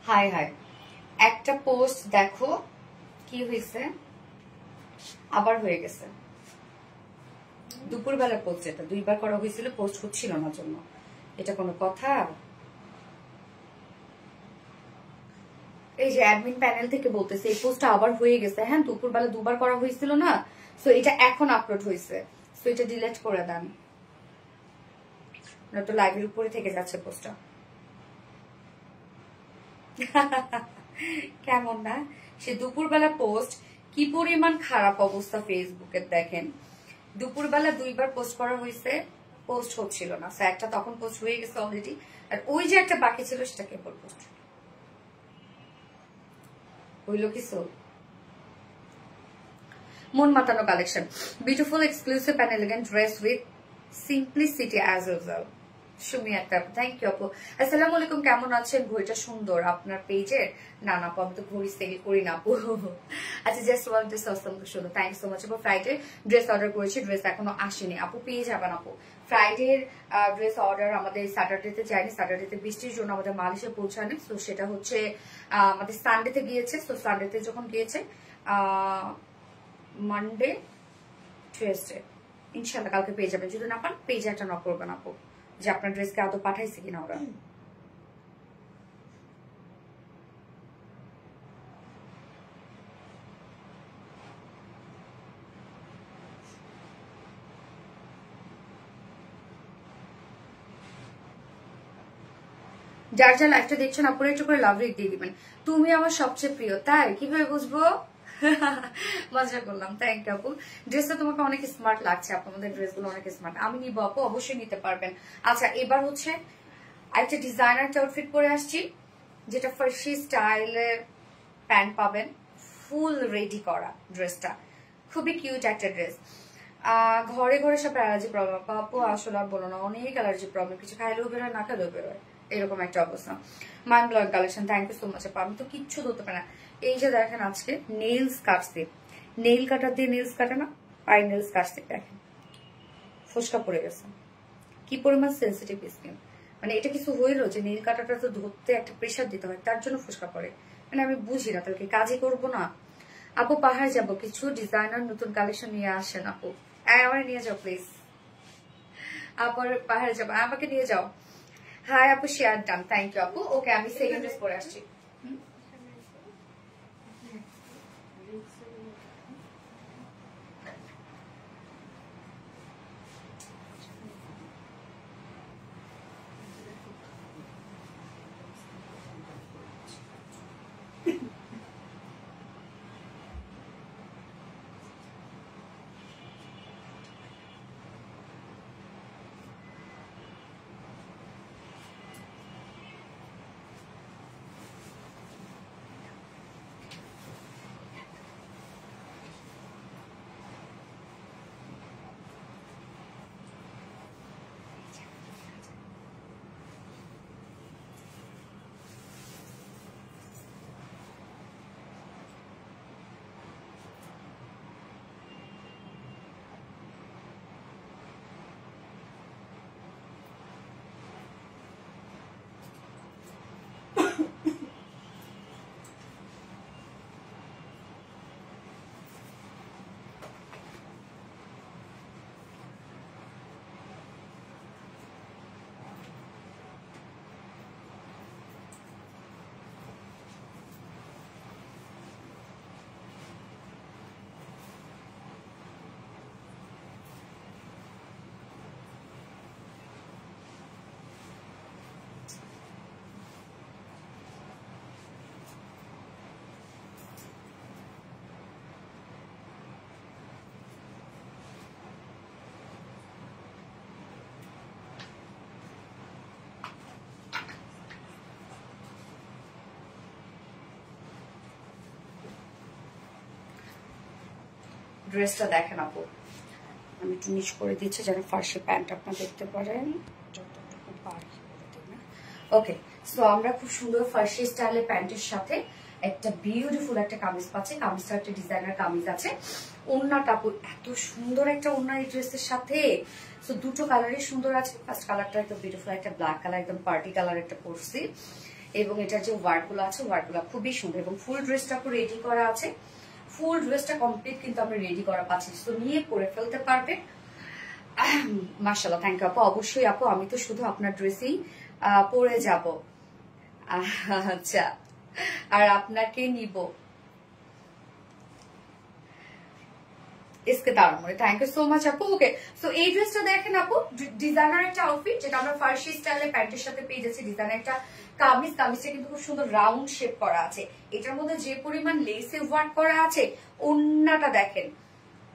হাই হাই, একটা পোস্ট দেখো কি হয়েছে, আবার হয়ে গেছে। দুপুরবেলা পোস্ট, এটা 2বার করা হয়েছিল, পোস্ট হচ্ছিল না জন্য। এটা কোনো কথা? এই যে অ্যাডমিন প্যানেল থেকে বলতেছে এই পোস্টটা আবার হয়ে গেছে। হ্যাঁ দুপুরবেলা 2বার করা হয়েছিল না, সো এটা এখন আপলোড হয়েছে, সো এটা ডিলিট করে দেন, তো লাইভের উপরে থেকে যাচ্ছে পোস্টটা। কেমন না সে দুপুরবেলা পোস্ট, কি পরিমাণ খারাপ অবস্থা ফেসবুকের দেখেন। দুপুরবেলা 2বার পোস্ট করা হয়েছে, পোস্ট হচ্ছিল না, একটা তখন পোস্ট হয়ে গেছে অলরেডি, আর ওই যে একটা বাকি ছিল সেটা কেবল পোস্ট হইল। কিছু মন মাতানো collection, beautiful exclusive and elegant dress with simplicity as usual. Sumi একটা, থ্যাংক ইউ আপু। আসসালামু আলাইকুম, কেমন আছেন? ঘড়িটা সুন্দর আপনার পেজে। না না আপু আমি তো ঘড়ি সেল করি না আপু। আচ্ছা জাস্ট ওয়ান ড্রেস অসম সুন্দর, থ্যাংক ইউ সো মাচ আপু। ফ্রাইডে ড্রেস অর্ডার করেছি, ড্রেস এখনো আসেনি আপু, পেয়ে যাবেন আপু। ফ্রাইডের ড্রেস অর্ডার আমাদের স্যাটারডেতে যায়নি, স্যাটারডেতে বৃষ্টির জন্য আমাদের মাল এসে পৌঁছায়নি, তো সেটা হচ্ছে আমাদের সানডেতে গিয়েছে। তো সানডেতে যখন গিয়েছে মানডে টুয়েসডে ইনশাল্লাহ কালকে পেয়ে যাবেন। যদি না পান পেজে একটা নক করবেন আপু যে আপনার ড্রেসকে আদৌ পাঠাইছে কিনা ওরা। যার যা লাইফটা দেখছেন আপুরে একটু করে লাভ রেট দিয়ে দিবেন। তুমি আমার সবচেয়ে প্রিয়, তাই কিভাবে বুঝবো? মজা করলাম, থ্যাংক ইউ আপু। ড্রেসটা তোমাকে অনেক স্মার্ট লাগছে আপু, আমাদের ড্রেসগুলো অনেক স্মার্ট। আমি নিবো আপু, অবশ্যই নিতে পারবেন। আচ্ছা এবার হচ্ছে একটা ডিজাইনার আউটফিট পরে আসছি, যেটা ফার্সি স্টাইলের প্যান্ট পাবেন, ফুল রেডি করা ড্রেসটা, খুবই কিউট একটা ড্রেস। ঘরে ঘরে সব অ্যালার্জি প্রবলেম আপু, আসলে আর বলো না, অনেক অ্যালার্জি প্রবলেম, কিছু খাইলেও বেরোয় না খাইলেও বেরোয়, এরকম একটা অবস্থা। Mind blowing collection, thank you so much আপু। আমি তো কিচ্ছু ধরতে পারি না। এই যে দেখেন আজকে নেইলস কাটছে, নেইল কাটার দিয়ে নেইলস কাটে না, পাই নেইলস কাটছে, দেখেন ফোসকা পড়ে গেছে। কি পরিমাণ সেন্সিটিভ স্কিন, মানে এটা কিছু হইলো যে নেইল কাটাটা তো ধরতে একটা প্রেশার দিতে হয়, তার জন্য ফোসকা পড়ে। মানে আমি বুঝি না, তাহলে কি কাজই করবো না? আপু পাহাড় যাবো, কিছু ডিজাইনার নতুন কালেকশন নিয়ে আসেন আপু। আমার নিয়ে যাও প্লিজ আপু, পাহাড়ে যাবো, আমাকে নিয়ে যাও। হাই আপু, শেয়ার ডান, থ্যাংক ইউ আপু। ওকে আমি সেকেন্ড ড্রেস পরে আসছি। ড্রেসটা দেখেন আপু, আমি একটু নিচ করে দিচ্ছি যেন ফার্সি প্যান্ট আপনারা দেখতে পারেন যতটুকু পারি। ওকে, সো আমরা খুব সুন্দর ফার্সি স্টাইলের প্যান্টের সাথে একটা বিউটিফুল একটা কামিজ পাচ্ছি। কামিজটা একটা ডিজাইনার কামিজ আছে। ওড়নাটা আপু এত সুন্দর একটা ওড়না এই ড্রেসের সাথে। সো দুটো কালারই সুন্দর আছে। ফার্স্ট কালারটা একদম বিউটিফুল একটা ব্ল্যাক কালার, একদম পার্টি কালার একটা পরছি, এবং এটার যে ওয়ার্ক গুলো আছে ওয়ার্ক গুলো খুবই সুন্দর, এবং ফুল ড্রেসটা পুরো রেডি করা আছে। ফুল ড্রেসটা কমপ্লিট কিন্তু আমরা রেডি করা পাচ্ছি, তো নিয়ে পরে ফেলতে পারবে। মাশাআল্লাহ, থ্যাংক ইউ আপু। অবশ্যই আপু, আমি তো শুধু আপনার ড্রেসেই পরে যাব। আচ্ছা, আর আপনাকে নিব इसके तारमरे। थैंक यू सो माच আপু। ওকে, সো এই ড্রেসটা দেখেন আপু, ডিজাইনার একটা আউটফিট যেটা আমরা ফার্সি স্টাইলে প্যান্টের সাথে পেয়ে যাচ্ছি। ডিজাইনার একটা কামিজ, কামিজটা কিন্তু খুব সুন্দর রাউন্ড শেপ করা আছে। এটার মধ্যে যে পরিমাণ লেসে ওয়ার্ক করা আছে, ওন্নাটা দেখেন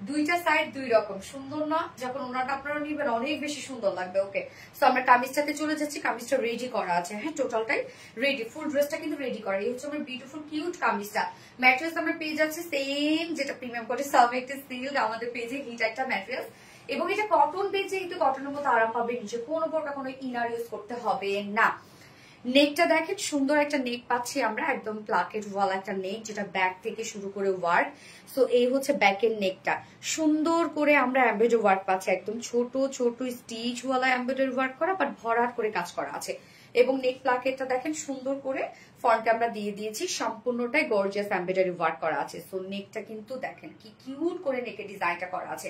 দুইটা সাইড দুই রকম সুন্দর না? যখন ওনাটা আপনারা নিবেন অনেক বেশি সুন্দর লাগবে। ওকে, সো আমরা কামিজটাতে চলে যাচ্ছি। কামিজটা রেডি করা আছে, হ্যাঁ টোটালটাই রেডি, ফুল ড্রেসটা কিন্তু রেডি করা। এই হচ্ছে আমার বিউটিফুল কিউট কামিজটা। ম্যাটেরিয়ালস আমরা পেয়ে যাচ্ছি সেম যেটা প্রিমিয়াম করে সার্ভেক্ট সিল্ক আমাদের পেজে হিট একটা ম্যাটেরিয়ালস, এবং এটা কটন পেজে কিন্তু কটনের মতো আরাম পাবে। নিচে কোনো প্রকার কোনো ইনার ইউজ করতে হবে না। নেকটা দেখেন সুন্দর একটা নেক পাচ্ছি আমরা, একদম প্লাকেট ওয়ালা একটা নেক, যেটা ব্যাক থেকে শুরু করে ওয়ার্ক। সো এই হচ্ছে ব্যাকের নেকটা, সুন্দর করে আমরা এমব্রয়ডারি ওয়ার্ক পাচ্ছি, একদম ছোট ছোট স্টিচ ওয়ালা এমব্রয়ডারি ওয়ার্ক করা, বাট ভরাট করে কাজ করা আছে। এবং নেক প্লাকেটটা দেখেন সুন্দর করে ফন্টে আমরা দিয়ে দিয়েছি, সম্পূর্ণটাই গর্জিয়াস এমব্রয়ডারি ওয়ার্ক করা আছে। সো নেকটা কিন্তু দেখেন কি কিউট করে নেকের ডিজাইনটা করা আছে,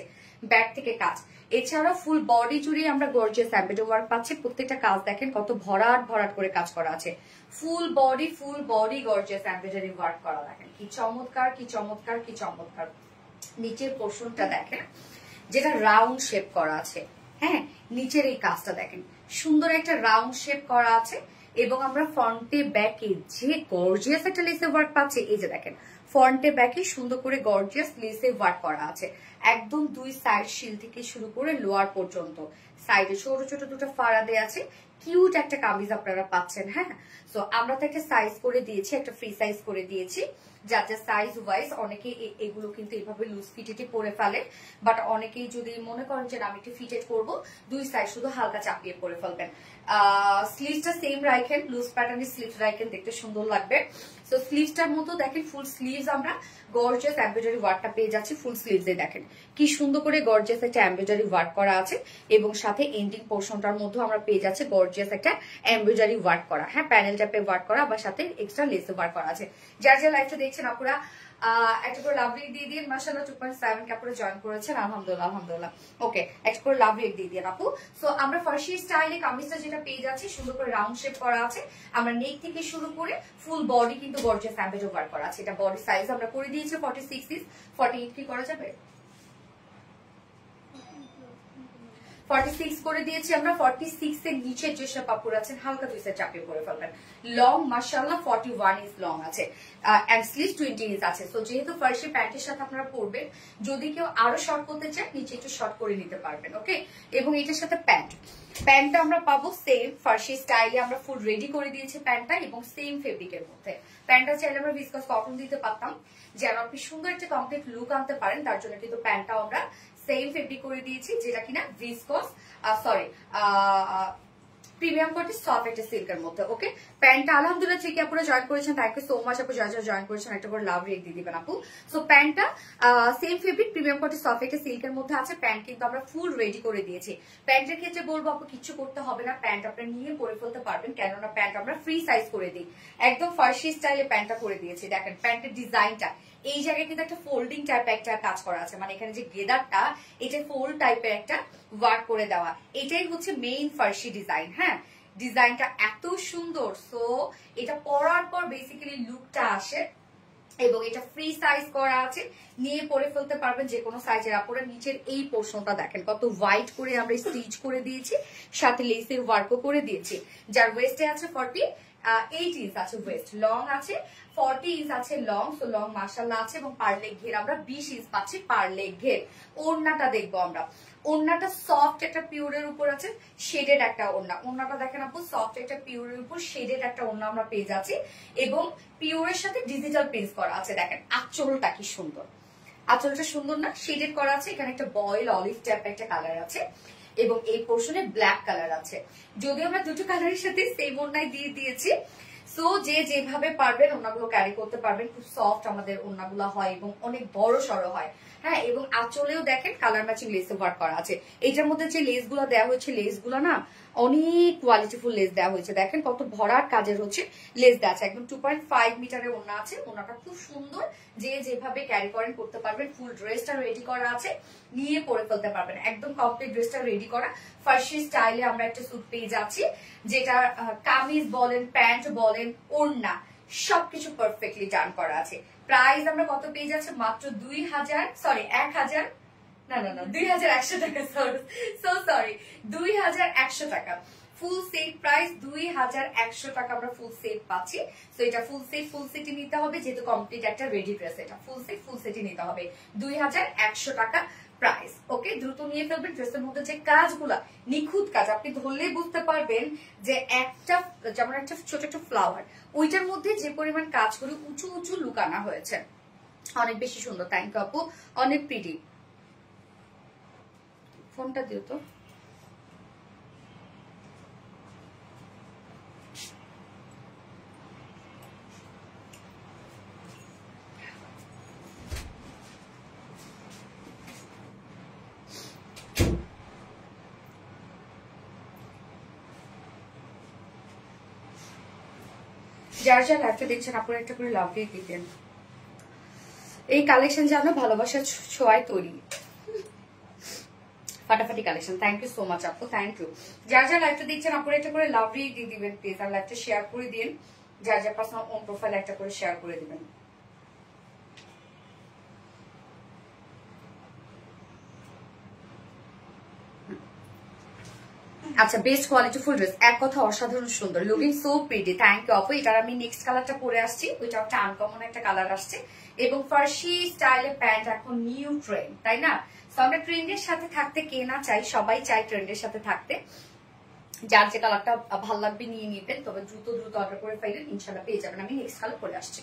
ব্যাক থেকে কাজ। এছাড়াও ফুল বডি জুড়ে আমরা গর্জিয়াস এমব্রয়ডারি ওয়ার্ক পাচ্ছি। প্রত্যেকটা কাজ দেখেন কত ভরাট ভরাট করে কাজ করা আছে। Full body gorgeous embroidery work করা, দেখেন কি চমৎকার কি চমৎকার কি চমৎকার। নিচের পোর্শনটা দেখেন যেটা রাউন্ড শেপ করা আছে, হ্যাঁ নিচের এই কাজটা দেখেন সুন্দর একটা রাউন্ড শেপ করা আছে। এবং আমরা ফ্রন্টে ব্যাকে যে গর্জিয়াস একটা লেসে ওয়ার্ক পাচ্ছি, এই যে দেখেন ফ্রন্টে ব্যাকে সুন্দর করে গর্জিয়াস লেসে ওয়ার্ক করা আছে, একদম দুই সাইড শিল থেকে শুরু করে লোয়ার পর্যন্ত। সাইডে ছোট ছোট দুটো ফাড়া দেয়া আছে, কিউট একটা কামিজ আপনারা পাচ্ছেন। হ্যাঁ, সো আমরা তো একটা সাইজ করে দিয়েছি, একটা ফ্রি সাইজ করে দিয়েছি, যাতে সাইজ ওয়াইজ অনেকে এগুলো কিন্তু এইভাবে লুজ ফিটেড পরে ফেলে, বাট অনেকেই যদি মনে করেন যে আমি একটু ফিটেড করবো, দুই সাইড শুধু হালকা চাপিয়ে পরে ফেলবেন। স্লিভসটা সেম রাখেন, লুজ প্যাটার্নের স্লিভস রাখেন, দেখতে সুন্দর লাগবে। সো স্লিভসটার মতো দেখেন ফুল স্লিভস আমরা গর্জিয়াস এমব্রয়ডারি ওয়ার্কটা পেয়ে যাচ্ছি। ফুল স্লিভসে দেখেন কি সুন্দর করে গর্জিয়াস একটা এমব্রয়ডারি ওয়ার্ক করা আছে, এবং সাথে এন্ডিং পোর্শনটার মধ্যে আমরা পেয়ে যাচ্ছি গর্জিয়াস একটা এমব্রয়ডারি ওয়ার্ক করা, হ্যাঁ প্যানেল টাইপে ওয়ার্ক করা, আবার সাথে এক্সট্রা লেসে ওয়ার্ক করা আছে। যার যে লাইভটা দেখছেন আপনারা একটা করে লাভ রেক দিয়ে দিন। মাশাআল্লাহ 2.7 কাপড়ে জয়েন করেছেন, আলহামদুলিল্লাহ আলহামদুলিল্লাহ। ওকে, একটা করে লাভ রেক দিয়ে দিন আপু। সো আমরা ফার্সি স্টাইলে কামিজটা যেটা পেয়ে যাচ্ছি সুন্দর করে রাউন্ড শেপ করা আছে, আমরা নেক থেকে শুরু করে ফুল বডি কিন্তু গর্জিয়াস এমব্রয়ডারি ওয়ার্ক করা আছে। এটা বডি সাইজ আমরা করে দিয়েছি 46 ইঞ্চ, 48 কি করা যাবে? 46 করে দিয়েছি আমরা। 46 এর নিচে যেসব কাপড় আছেন হালকা দুই সাইড চাপিয়ে পরে ফেলবেন। লং মাশাআল্লাহ 41 ইঞ্চ লং আছে, এন্ড স্লিভ 20 ইঞ্চ আছে। সো যেহেতু ফার্সি প্যান্টের সাথে আপনারা পরবেন, যদি কেউ আরো শর্ট করতে চায় নিচে একটু শর্ট করে নিতে পারবেন। ওকে, এবং এটার সাথে প্যান্টটা আমরা পাবো সেম ফার্সি স্টাইলে, আমরা ফুল রেডি করে দিয়েছি প্যান্টটা, এবং সেম ফেব্রিকের মধ্যে। প্যান্টটা চাইলে আমরা ভিসকাস কটন দিতে পারতাম, যেন আপনি সুন্দর একটা কমপ্লিট লুক আনতে পারেন, তার জন্য কিন্তু প্যান্টটাও আমরা সেম ফেব্রিক করে দিয়েছি, যেটা কিনা ভিসকস প্রিমিয়াম কোয়ালিটি সফট একটা সিল্কের মধ্যে। ওকে, প্যান্টটা আলহামদুলিল্লাহ ঠিক আপুরা জয়েন করেছেন, থ্যাংক ইউ সো মাচ আপু। যারা জয়েন করেছেন একটা করে লাভ রেক দিয়ে দিবেন আপু। সো প্যান্টটা same fabric premium quality soft একটা সিল্কের মধ্যে আছে। প্যান্ট কিন্তু আমরা ফুল রেডি করে দিয়েছি। প্যান্টের ক্ষেত্রে বলবো আপু কিছু করতে হবে না, প্যান্ট আপনারা নিয়ে পরে ফেলতে পারবেন, কেননা প্যান্ট আমরা ফ্রি সাইজ করে দিই, একদম ফার্সি স্টাইলে প্যান্টটা করে দিয়েছি। দেখেন প্যান্টের ডিজাইনটা এই জায়গায় কিন্তু একটা ফোল্ডিং টাইপের একটা কাজ করা আছে, মানে এখানে যে গেদারটা এটা ফোল্ড টাইপের একটা ওয়ার্ক করে দেওয়া, এটাই হচ্ছে মেইন ফার্সি ডিজাইন। হ্যাঁ, ডিজাইনটা এত সুন্দর। সো এটা পরার পর বেসিক্যালি লুকটা আসে, এবং এটা ফ্রি সাইজ করা আছে, নিয়ে পরে ফেলতে পারবেন যে কোনো সাইজের। আপনারা নিচের এই পোর্শনটা দেখেন কত হোয়াইট করে আমরা স্টিচ করে দিয়েছি, সাথে লেসের ওয়ার্কও করে দিয়েছি। যার ওয়েস্টে আছে 48 ইঞ্চ আছে ওয়েস্ট, লং আছে 40 ইঞ্চ আছে লং। সো লং মাশাআল্লাহ আছে, এবং পার লেগ ঘের আমরা 20 ইঞ্চ পাচ্ছি পার লেগ ঘের। ওড়নাটা দেখবো আমরা, ওড়নাটা সফট একটা পিওরের উপর আছে, শেডেড একটা ওড়না। ওড়নাটা দেখেন আপু সফট একটা পিওরের উপর শেডেড একটা ওড়না আমরা পেয়ে যাচ্ছি, এবং পিওরের সাথে ডিজিটাল প্রিন্ট করা আছে। দেখেন আঁচলটা কি সুন্দর, আঁচলটা সুন্দর না, শেডেড করা আছে, এখানে একটা বয়েল অলিভ টাইপ একটা কালার আছে এবং এই পোর্শনে ব্ল্যাক কালার আছে। যদিও আমরা দুটো কালারের সাথে সেম ওড়নায় দিয়ে দিয়েছি। সো যে যেভাবে পারবেন ওড়নাগুলো ক্যারি করতে পারবেন। খুব সফট আমাদের ওড়নাগুলো হয় এবং অনেক বড় সড়ো হয়। হ্যাঁ, এবং আঁচলেও দেখেন কালার ম্যাচিং লেস ওয়ার্ক করা আছে। এটার মধ্যে যে লেস গুলো দেওয়া হয়েছে, লেস গুলো না অনেক কোয়ালিটিফুল লেস দেওয়া হয়েছে। দেখেন কত ভরার কাজের হচ্ছে লেস দেওয়া আছে। একদম 2.5 মিটারের ওড়না আছে। ওড়নাটা খুব সুন্দর, যে যেভাবে ক্যারি করেন করতে পারবেন। ফুল ড্রেসটা রেডি করা আছে, নিয়ে পরে ফেলতে পারবেন। একদম কমপ্লিট ড্রেসটা রেডি করা। ফার্সি স্টাইলে আমরা একটা স্যুট পেয়ে যাচ্ছি, যেটা কামিজ বলেন, প্যান্ট বলেন, ওড়না সবকিছু পারফেক্টলি ডান করা আছে। প্রাইস আমরা কত পেয়ে যাচ্ছে? মাত্র 2100 টাকা। সরি 2100 টাকা। ফুল সেট প্রাইস 2100 টাকা আমরা ফুল সেট পাচ্ছি। তো এটা ফুল সেটই নিতে হবে, যেহেতু কমপ্লিট একটা রেডি ড্রেস। এটা ফুল সেটই নিতে হবে। 2100 টাকা প্রাইস। ওকে, দ্রুত নিয়ে ফেলবেন। ড্রেসের মধ্যে যে কাজগুলা নিখুঁত কাজ, আপনি ধরলেই বুঝতে পারবেন যে একটা যেমন একটা ছোট একটা ফ্লাওয়ার, ওইটার মধ্যে যে পরিমাণ কাজগুলো উঁচু উঁচু লুকানো হয়েছে, অনেক বেশি সুন্দর। থ্যাংক ইউ আপু, অনেক প্রিটি। ফোনটা দিও তো। যারা যারা লাইভটা দেখছেন আপনারা একটা করে লাভ দিয়ে দিতেন। এই কালেকশন জানো ভালোবাসার ছোঁয়ায় তৈরি, ফাটাফাটি collection. Thank you so much আপু, থ্যাংক ইউ। যারা যারা লাইভটা দেখছেন আপনারা একটা করে লাভ দিয়ে দিবেন প্লিজ, আর লাইভটা শেয়ার করে দিন। যার যার পার্সোনাল ওন প্রোফাইল একটা করে শেয়ার করে দিবেন। আচ্ছা, বেস্ট কোয়ালিটি ফুল ড্রেস, এক কথা অসাধারণ সুন্দর, looking so pretty. Thank you আপু। এটার আমি নেক্সট কালারটা পরে আসছি, ওইটা একটা আনকমন একটা কালার আসছে। এবং ফার্সি স্টাইলের প্যান্ট এখন নিউ ট্রেন্ড, তাই না? তো আমরা ট্রেন্ডের সাথে থাকতে কে না চাই, সবাই চাই ট্রেন্ডের সাথে থাকতে। যার যে কালারটা ভালো লাগবে নিয়ে নিবেন, তবে দ্রুত অর্ডার করে ফেলেন, ইনশাল্লাহ পেয়ে যাবেন। আমি নেক্সট কালার পরে আসছি।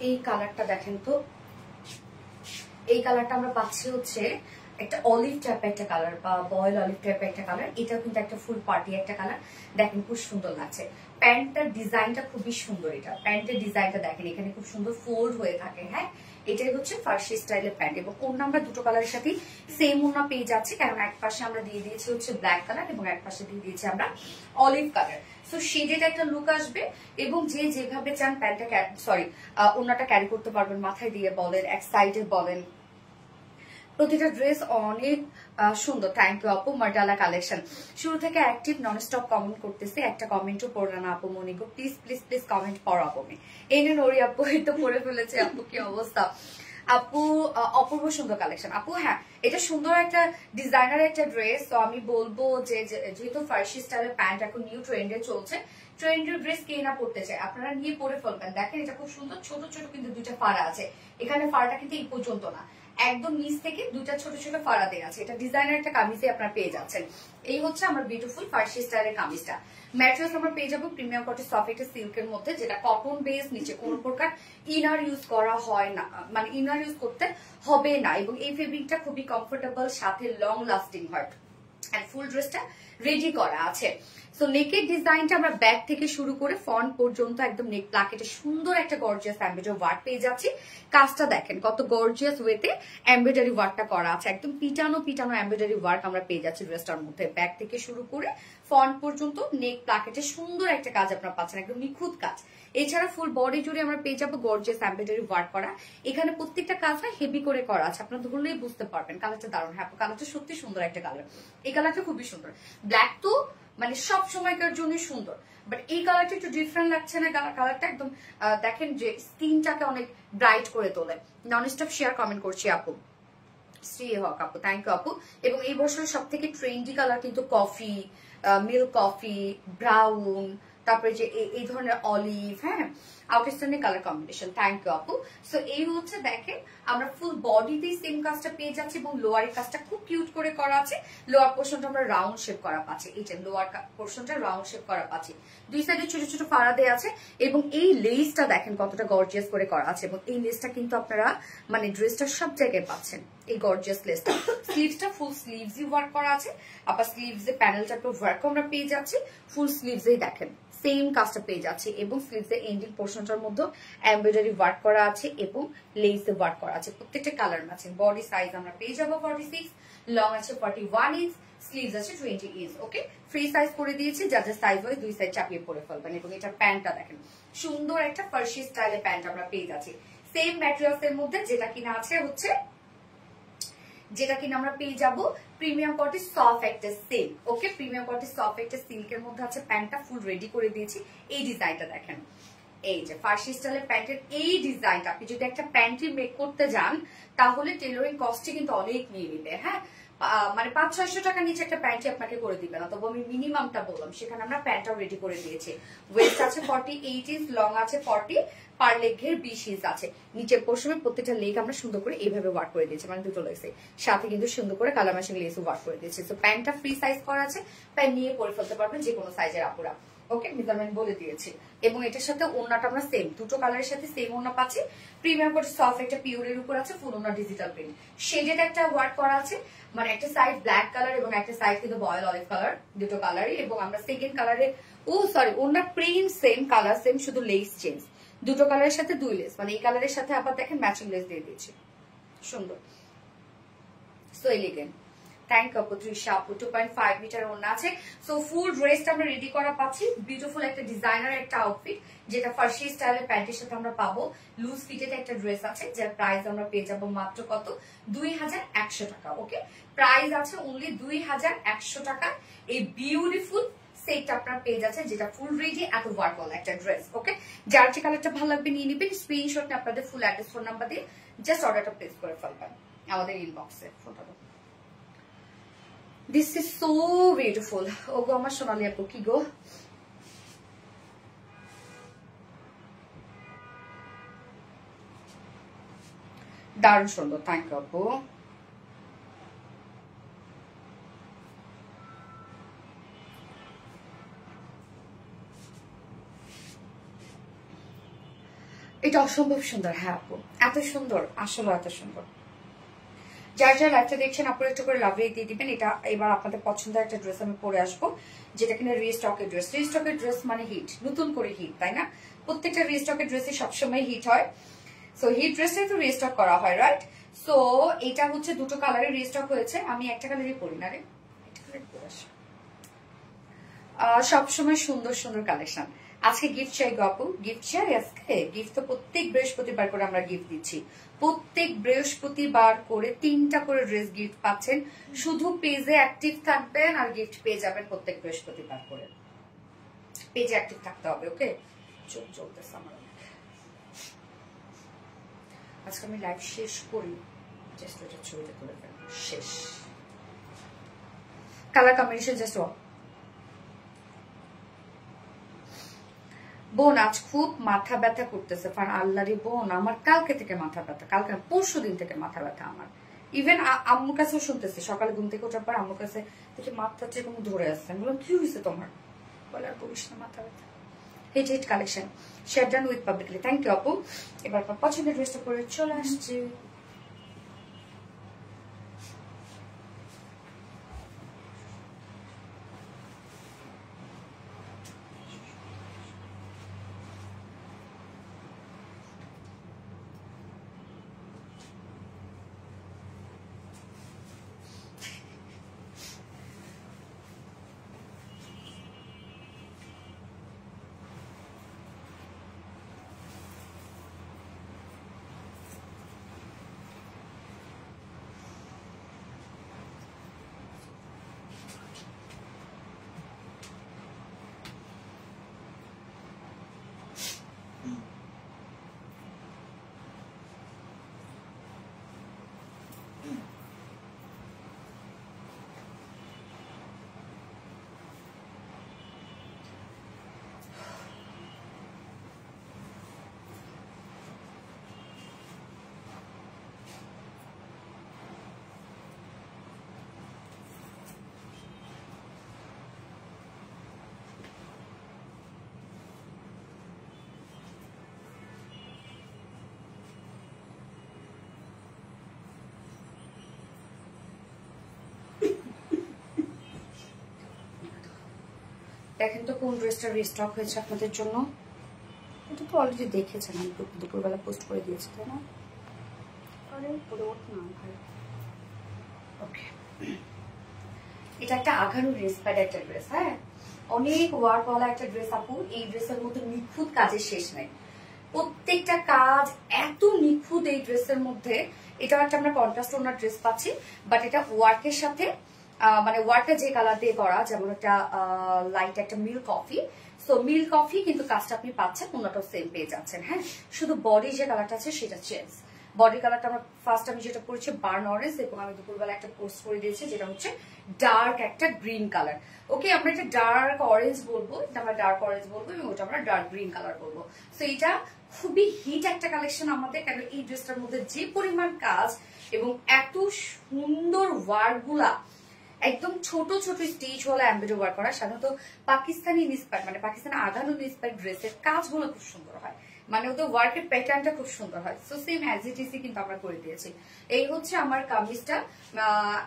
এই কালারটা দেখেন তো, এই কালারটা আমরা পাচ্ছি হচ্ছে একটা অলিভ টাইপের একটা কালার বা বয়েল অলিভ টাইপের একটা কালার। এটা কিন্তু একটা ফুল পার্টি একটা কালার। দেখেন খুব সুন্দর লাগছে। প্যান্টটার ডিজাইনটা খুবই সুন্দর। এটা প্যান্টের ডিজাইনটা দেখেন, এখানে খুব সুন্দর ফোল্ড হয়ে থাকে। হ্যাঁ, এটাই হচ্ছে ফার্সি স্টাইলের প্যান্ট। এবং ওড়না আমরা দুটো কালারের সাথে সেম ওড়না পেয়ে যাচ্ছি, কারণ এক পাশে আমরা দিয়ে দিয়েছি হচ্ছে ব্ল্যাক কালার এবং এক পাশে দিয়ে দিয়েছি আমরা অলিভ কালার। সো শেডেড একটা লুক আসবে এবং যে যেভাবে চান প্যান্টটা ওড়নাটা ক্যারি করতে পারবেন, মাথায় দিয়ে বলেন, এক সাইডে বলেন। প্রতিটা ড্রেস অনেক সুন্দর। থ্যাংক ইউ আপু। মার্ডালা কালেকশন শুরু থেকে অ্যাক্টিভ, নন স্টপ কমেন্ট করতেছে, একটা কমেন্টও পড়লো না আপু মনিগো। প্লিজ প্লিজ প্লিজ কমেন্ট পড়ো আপু। এই নিন ওরি আপু, এই তো পড়ে ফেলেছে আপু, কি অবস্থা আপু। অপূর্ব সুন্দর কালেকশন আপু। হ্যাঁ, এটা সুন্দর একটা ডিজাইনার একটা ড্রেস। তো আমি বলবো যে যেহেতু ফার্সি স্টাইলের প্যান্ট এখন নিউ ট্রেন্ডে চলছে, ট্রেন্ডের ড্রেস কে না পড়তে চায়, আপনারা নিয়ে পরে ফেলবেন। দেখেন এটা খুব সুন্দর, ছোট ছোট কিন্তু দুইটা ফাড়া আছে। এখানে ফাড়াটা কিন্তু এই পর্যন্ত না, একদম নিচ থেকে দুইটা ছোট ছোট ফাড়া দেওয়া আছে। এটা ডিজাইনার একটা কামিজে আপনারা পেয়ে যাচ্ছেন। এই হচ্ছে আমার বিউটিফুল ফার্সি স্টাইলের কামিজটা। ম্যাটেরিয়ালস আমরা পেয়ে যাবো প্রিমিয়াম কটন সফট একটা সিল্কের মধ্যে, যেটা কটন বেস, নিচে কোনো প্রকার ইনার ইউজ করা হয় না, মানে ইনার ইউজ করতে হবে না। এবং এই ফেব্রিকটা খুবই কমফোর্টেবল, সাথে লং লাস্টিং হয়। ফুল ড্রেসটা রেডি করা আছে। সো নেকের ডিজাইনটা আমরা ব্যাক থেকে শুরু করে ফ্রন্ট পর্যন্ত একদম নেক প্লাকেটে সুন্দর একটা গর্জিয়াস এমব্রয়ডারি ওয়ার্ক পেয়ে যাচ্ছি। কাজটা দেখেন কত গর্জিয়াস ওয়েতে এমব্রয়ডারি ওয়ার্কটা করা আছে, একদম পিটানো পিটানো এমব্রয়ডারি ওয়ার্ক আমরা পেয়ে যাচ্ছি ড্রেসটার মধ্যে। ব্যাক থেকে শুরু করে ফ্রন্ট পর্যন্ত নেক প্লাকেটে সুন্দর একটা কাজ আপনারা পাচ্ছেন, একদম নিখুঁত কাজ। এছাড়া ফুল বডি জুড়ে আমরা পেয়ে যাবো গর্জিয়াস এমব্রয়ডারি ওয়ার্ক করা। এখানে প্রত্যেকটা কাজ হয় হেভি করে করা আছে, আপনারা ধরলেই বুঝতে পারবেন। কালারটা দারুণ, হ্যাঁ কালারটা সত্যি সুন্দর একটা কালার, এই কালারটা খুবই সুন্দর। ব্ল্যাক তো মানে সব সময়কার জন্য সুন্দর, বাট এই কালারটা একটু ডিফারেন্ট লাগছে না? কালারটা একদম দেখেন যে স্কিনটাকে অনেক ব্রাইট করে তোলে। নন স্টপ শেয়ার কমেন্ট করছি আপু, শ্রী হক আপু, থ্যাংক ইউ আপু। এবং এই বছরের সব থেকে ট্রেন্ডি কালার কিন্তু কফি, মিল্ক কফি, ব্রাউন, তারপরে যে এই ধরনের অলিভ, হ্যাঁ outstanding colour combination, thank you আপু। সো এই হচ্ছে দেখেন আমরা ফুল বডিতেই সেম কাজটা পেয়ে যাচ্ছি এবং লোয়ারের কাজটা খুব কিউট করে করা আছে। লোয়ার পোর্শনটা আমরা রাউন্ড শেপ করা পাচ্ছি, এই যে লোয়ার পোর্শনটা রাউন্ড শেপ করা পাচ্ছি, দুই সাইডে ছোট ছোট ফাড়া দেওয়া আছে। এবং এই লেসটা দেখেন কতটা গর্জিয়াস করে করা আছে, এবং এই লেসটা কিন্তু আপনারা মানে ড্রেসটা সব জায়গায় পাচ্ছেন, এই গর্জিয়াস লেসটা। স্লিভসটা ফুল স্লিভসই ওয়ার্ক করা আছে, আবার স্লিভস এ প্যানেলটা তো ওয়ার্ক আমরা পেয়ে যাচ্ছি, ফুল স্লিভসেই দেখেন সেম কাজটা পেয়ে যাচ্ছে। এবং স্লিভসের এন্ডিং পোর্শনটার মধ্যে এমব্রয়ডারি ওয়ার্ক করা আছে এবং লেস ওয়ার্ক করা আছে, প্রত্যেকটা কালার ম্যাচিং। বডি সাইজ আমরা পেয়ে যাবো 46, লং আছে 41 ইঞ্চ, স্লিভস আছে 20 ইঞ্চ। ওকে, ফ্রি সাইজ করে দিয়েছি, যাদের সাইজ হয় দুই সাইড চাপিয়ে পরে ফেলবেন। এবং এটা প্যান্টটা দেখেন সুন্দর একটা ফার্সি স্টাইলের প্যান্ট আমরা পেয়ে যাচ্ছি সেম ম্যাটেরিয়ালস এর মধ্যে, যেটা কিনা আছে হচ্ছে যেটা কিনা আমরা পেয়ে যাব প্রিমিয়াম কোয়ালিটি সফট একটা সিল্ক। ওকে, প্রিমিয়াম কোয়ালিটি সফট একটা সিল্কের মধ্যে আছে। প্যান্টটা ফুল রেডি করে দিয়েছি। এই ডিজাইনটা দেখেন, এই যে ফার্সি স্টাইলের প্যান্টের এই ডিজাইনটা, আপনি যদি একটা প্যান্টই মেক করতে যান তাহলে টেলরিং কস্টে কিন্তু অনেক নিয়ে নিবে। হ্যাঁ, মানে 500-600 টাকা নিচে একটা প্যান্টই আপনাকে করে দিবে না, তবু আমি মিনিমামটা বললাম, সেখানে আমরা প্যান্টটাও রেডি করে দিয়েছি। ওয়েস্ট আছে 48 ইঞ্চ, লং আছে 40, পার লেগের 20 ইঞ্চ আছে। নিচের পোর্শনে প্রত্যেকটা লেগ আমরা সুন্দর করে এইভাবে ওয়ার্ক করে দিয়েছি, মানে দুটো লেগসে সাথে কিন্তু সুন্দর করে কালার ম্যাচিং লেস ওয়ার্ক করে দিয়েছি। তো প্যান্টটা ফ্রি সাইজ করা আছে, প্যান্ট নিয়ে পরে ফেলতে পারবেন যে কোনো সাইজের আপুরা। ওকে, মেজারমেন্ট বলে দিয়েছি। এবং এটার সাথে ওড়নাটা আমরা সেম, দুটো কালারের সাথে সেম ওড়না পাচ্ছি। প্রিমিয়াম করে সফট একটা পিওরের উপর আছে, ফুল ওড়না ডিজিটাল প্রিন্ট, শেডেড একটা ওয়ার্ক করা আছে। মানে একটা সাইড ব্ল্যাক কালার এবং একটা সাইড কিন্তু বয়েল অলিভ কালার, দুটো কালারই। এবং আমরা সেকেন্ড কালারে ওড়না প্রিন্ট সেম, কালার সেম, শুধু লেস চেঞ্জ। দুটো কালারের সাথে দুই লেস, মানে এই কালারের সাথে আবার দেখেন ম্যাচিং লেস দিয়ে দিয়েছি, সুন্দর। সো এলিগেন্ট, থ্যাংক ইউ আপু। 2.5 মিটার ওড়না আছে। সো ফুল ড্রেসটা আমরা রেডি করা পাচ্ছি, বিউটিফুল একটা ডিজাইনার একটা আউটফিট, যেটা ফার্সি স্টাইলের প্যান্টের সাথে আমরা পাবো। লুজ ফিটেড একটা ড্রেস আছে, যার প্রাইস আমরা পেয়ে যাবো মাত্র কত, 2100 টাকা। ওকে, প্রাইস আছে অনলি 2100 টাকা। এই বিউটিফুল সেটটা আপনারা পেয়ে যাচ্ছেন, যেটা ফুল রেডি এত ওয়ার্কওয়ালা একটা ড্রেস। ওকে, যার যে কালারটা ভালো লাগবে নিয়ে নিবেন, স্ক্রিনশট নিয়ে আপনাদের ফুল অ্যাড্রেস ফোন নাম্বার দিয়ে জাস্ট অর্ডারটা প্লেস করে ফেলবেন আমাদের ইনবক্সে। ফোনটা দিস ইজ সো বিউটিফুল। ও গো আমার সোনালি আপু, কি গো, দারুণ সুন্দর, থ্যাংক ইউ আপু। এটা অসম্ভব সুন্দর। হ্যাঁ আপু, এত সুন্দর, আসলে এত সুন্দর। যার যার লাইভটা দেখছেন আপনারা একটু করে লাভ দিয়ে দিবেন। এটা এবার আপনাদের পছন্দের একটা ড্রেস আমি পরে আসবো, যেটা কিনা রিস্টকের ড্রেস। রিস্টকের ড্রেস মানে হিট, নতুন করে হিট, তাই না? প্রত্যেকটা রিস্টকের ড্রেসই সবসময় হিট হয়। সো হিট ড্রেসটাই তো রিস্টক করা হয়, রাইট? সো এটা হচ্ছে দুটো কালারের রিস্টক হয়েছে, আমি একটা কালারই পরি না রে, একটা কালার পরে আসি। সবসময় সুন্দর সুন্দর কালেকশন। আজকে গিফট চাই গপু, গিফট চাই আজকে। গিফট তো প্রত্যেক বৃহস্পতিবার করে আমরা গিফট দিচ্ছি, প্রত্যেক বৃহস্পতিবার করে 3টা করে ড্রেস গিফট পাচ্ছেন। শুধু পেজে অ্যাক্টিভ থাকবেন আর গিফট পেয়ে যাবেন প্রত্যেক বৃহস্পতিবার করে। পেজে অ্যাক্টিভ থাকতে হবে। ওকে, চলতেছে আমার। আজকে আমি লাইভ শেষ করি, জাস্ট ওটা ছবিটা তুলে ফেলবো, শেষ। কালার কম্বিনেশন জাস্ট বোন আজ খুব মাথা ব্যথা করতেছে। ফার আল্লাহ রে বোন, আমার কালকে থেকে মাথা ব্যথা, কালকে পরশু দিন থেকে মাথা ব্যথা আমার। ইভেন আম্মুর কাছেও শুনতেছি, সকালে ঘুম থেকে ওঠার পর আম্মুর কাছে দেখি মাথা যেরকম ধরে আসছে। আমি বললাম কি হয়েছে তোমার? বলে আর বলিস না, মাথা ব্যথা। Hit hit collection, share done with publicly. Thank you আপু। এবার আপনার পছন্দের ড্রেসটা পরে চলে আসছে। দেখেন তো কোন ড্রেসটা রিস্টক হয়েছে আপনাদের জন্য। এটা তো অলরেডি দেখেছেন, আমি দুপুরবেলা পোস্ট করে দিয়েছি, তাই না? আরে পরে ওঠ না ভাই। ওকে, এটা একটা আঘানুর ইন্সপায়ার্ড একটা ড্রেস। হ্যাঁ, অনেক ওয়ার্কওয়ালা একটা ড্রেস আপু। এই ড্রেসের মধ্যে নিখুঁত কাজের শেষ নাই, প্রত্যেকটা কাজ এত নিখুঁত এই ড্রেসের মধ্যে। এটাও একটা আমরা কন্ট্রাস্ট ওনার ড্রেস পাচ্ছি, বাট এটা ওয়ার্কের সাথে মানে ওয়ার্কটা যে কালার দিয়ে করা, যেমন একটা লাইট একটা মিল কফি, সো মিল কফি কিন্তু কাজটা আপনি পাচ্ছেন, ওনাটাও সেম পেয়ে যাচ্ছেন। হ্যাঁ, শুধু বডি যে কালারটা আছে সেটা চেঞ্জ। বডি কালারটা আমরা ফার্স্ট আমি যেটা পরেছি বার্ন অরেঞ্জ, এবং আমি দুপুরবেলা একটা পোস্ট করে দিয়েছি যেটা হচ্ছে ডার্ক একটা গ্রিন কালার। ওকে, আমরা এটা ডার্ক অরেঞ্জ বলবো, এটা আমরা ডার্ক অরেঞ্জ বলবো, এবং ওটা আমরা ডার্ক গ্রিন কালার বলবো। সো এটা খুবই হিট একটা কালেকশন আমাদের, কারণ এই ড্রেসটার মধ্যে যে পরিমাণ কাজ এবং এত সুন্দর ওয়ার্ক গুলা, একদম ছোট ছোট স্টিচ ওয়ালা এমব্রয়ডারি ওয়ার্ক করা। সাধারণত পাকিস্তানি ইন্সপায়ার্ড মানে পাকিস্তানি আঘানু ইন্সপায়ার্ড ড্রেসের কাজগুলো খুব সুন্দর হয়, মানে ওদের ওয়ার্কের প্যাটার্নটা খুব সুন্দর হয়। So same as it is কিন্তু আমরা করে দিয়েছি। এই হচ্ছে আমার কামিজটা,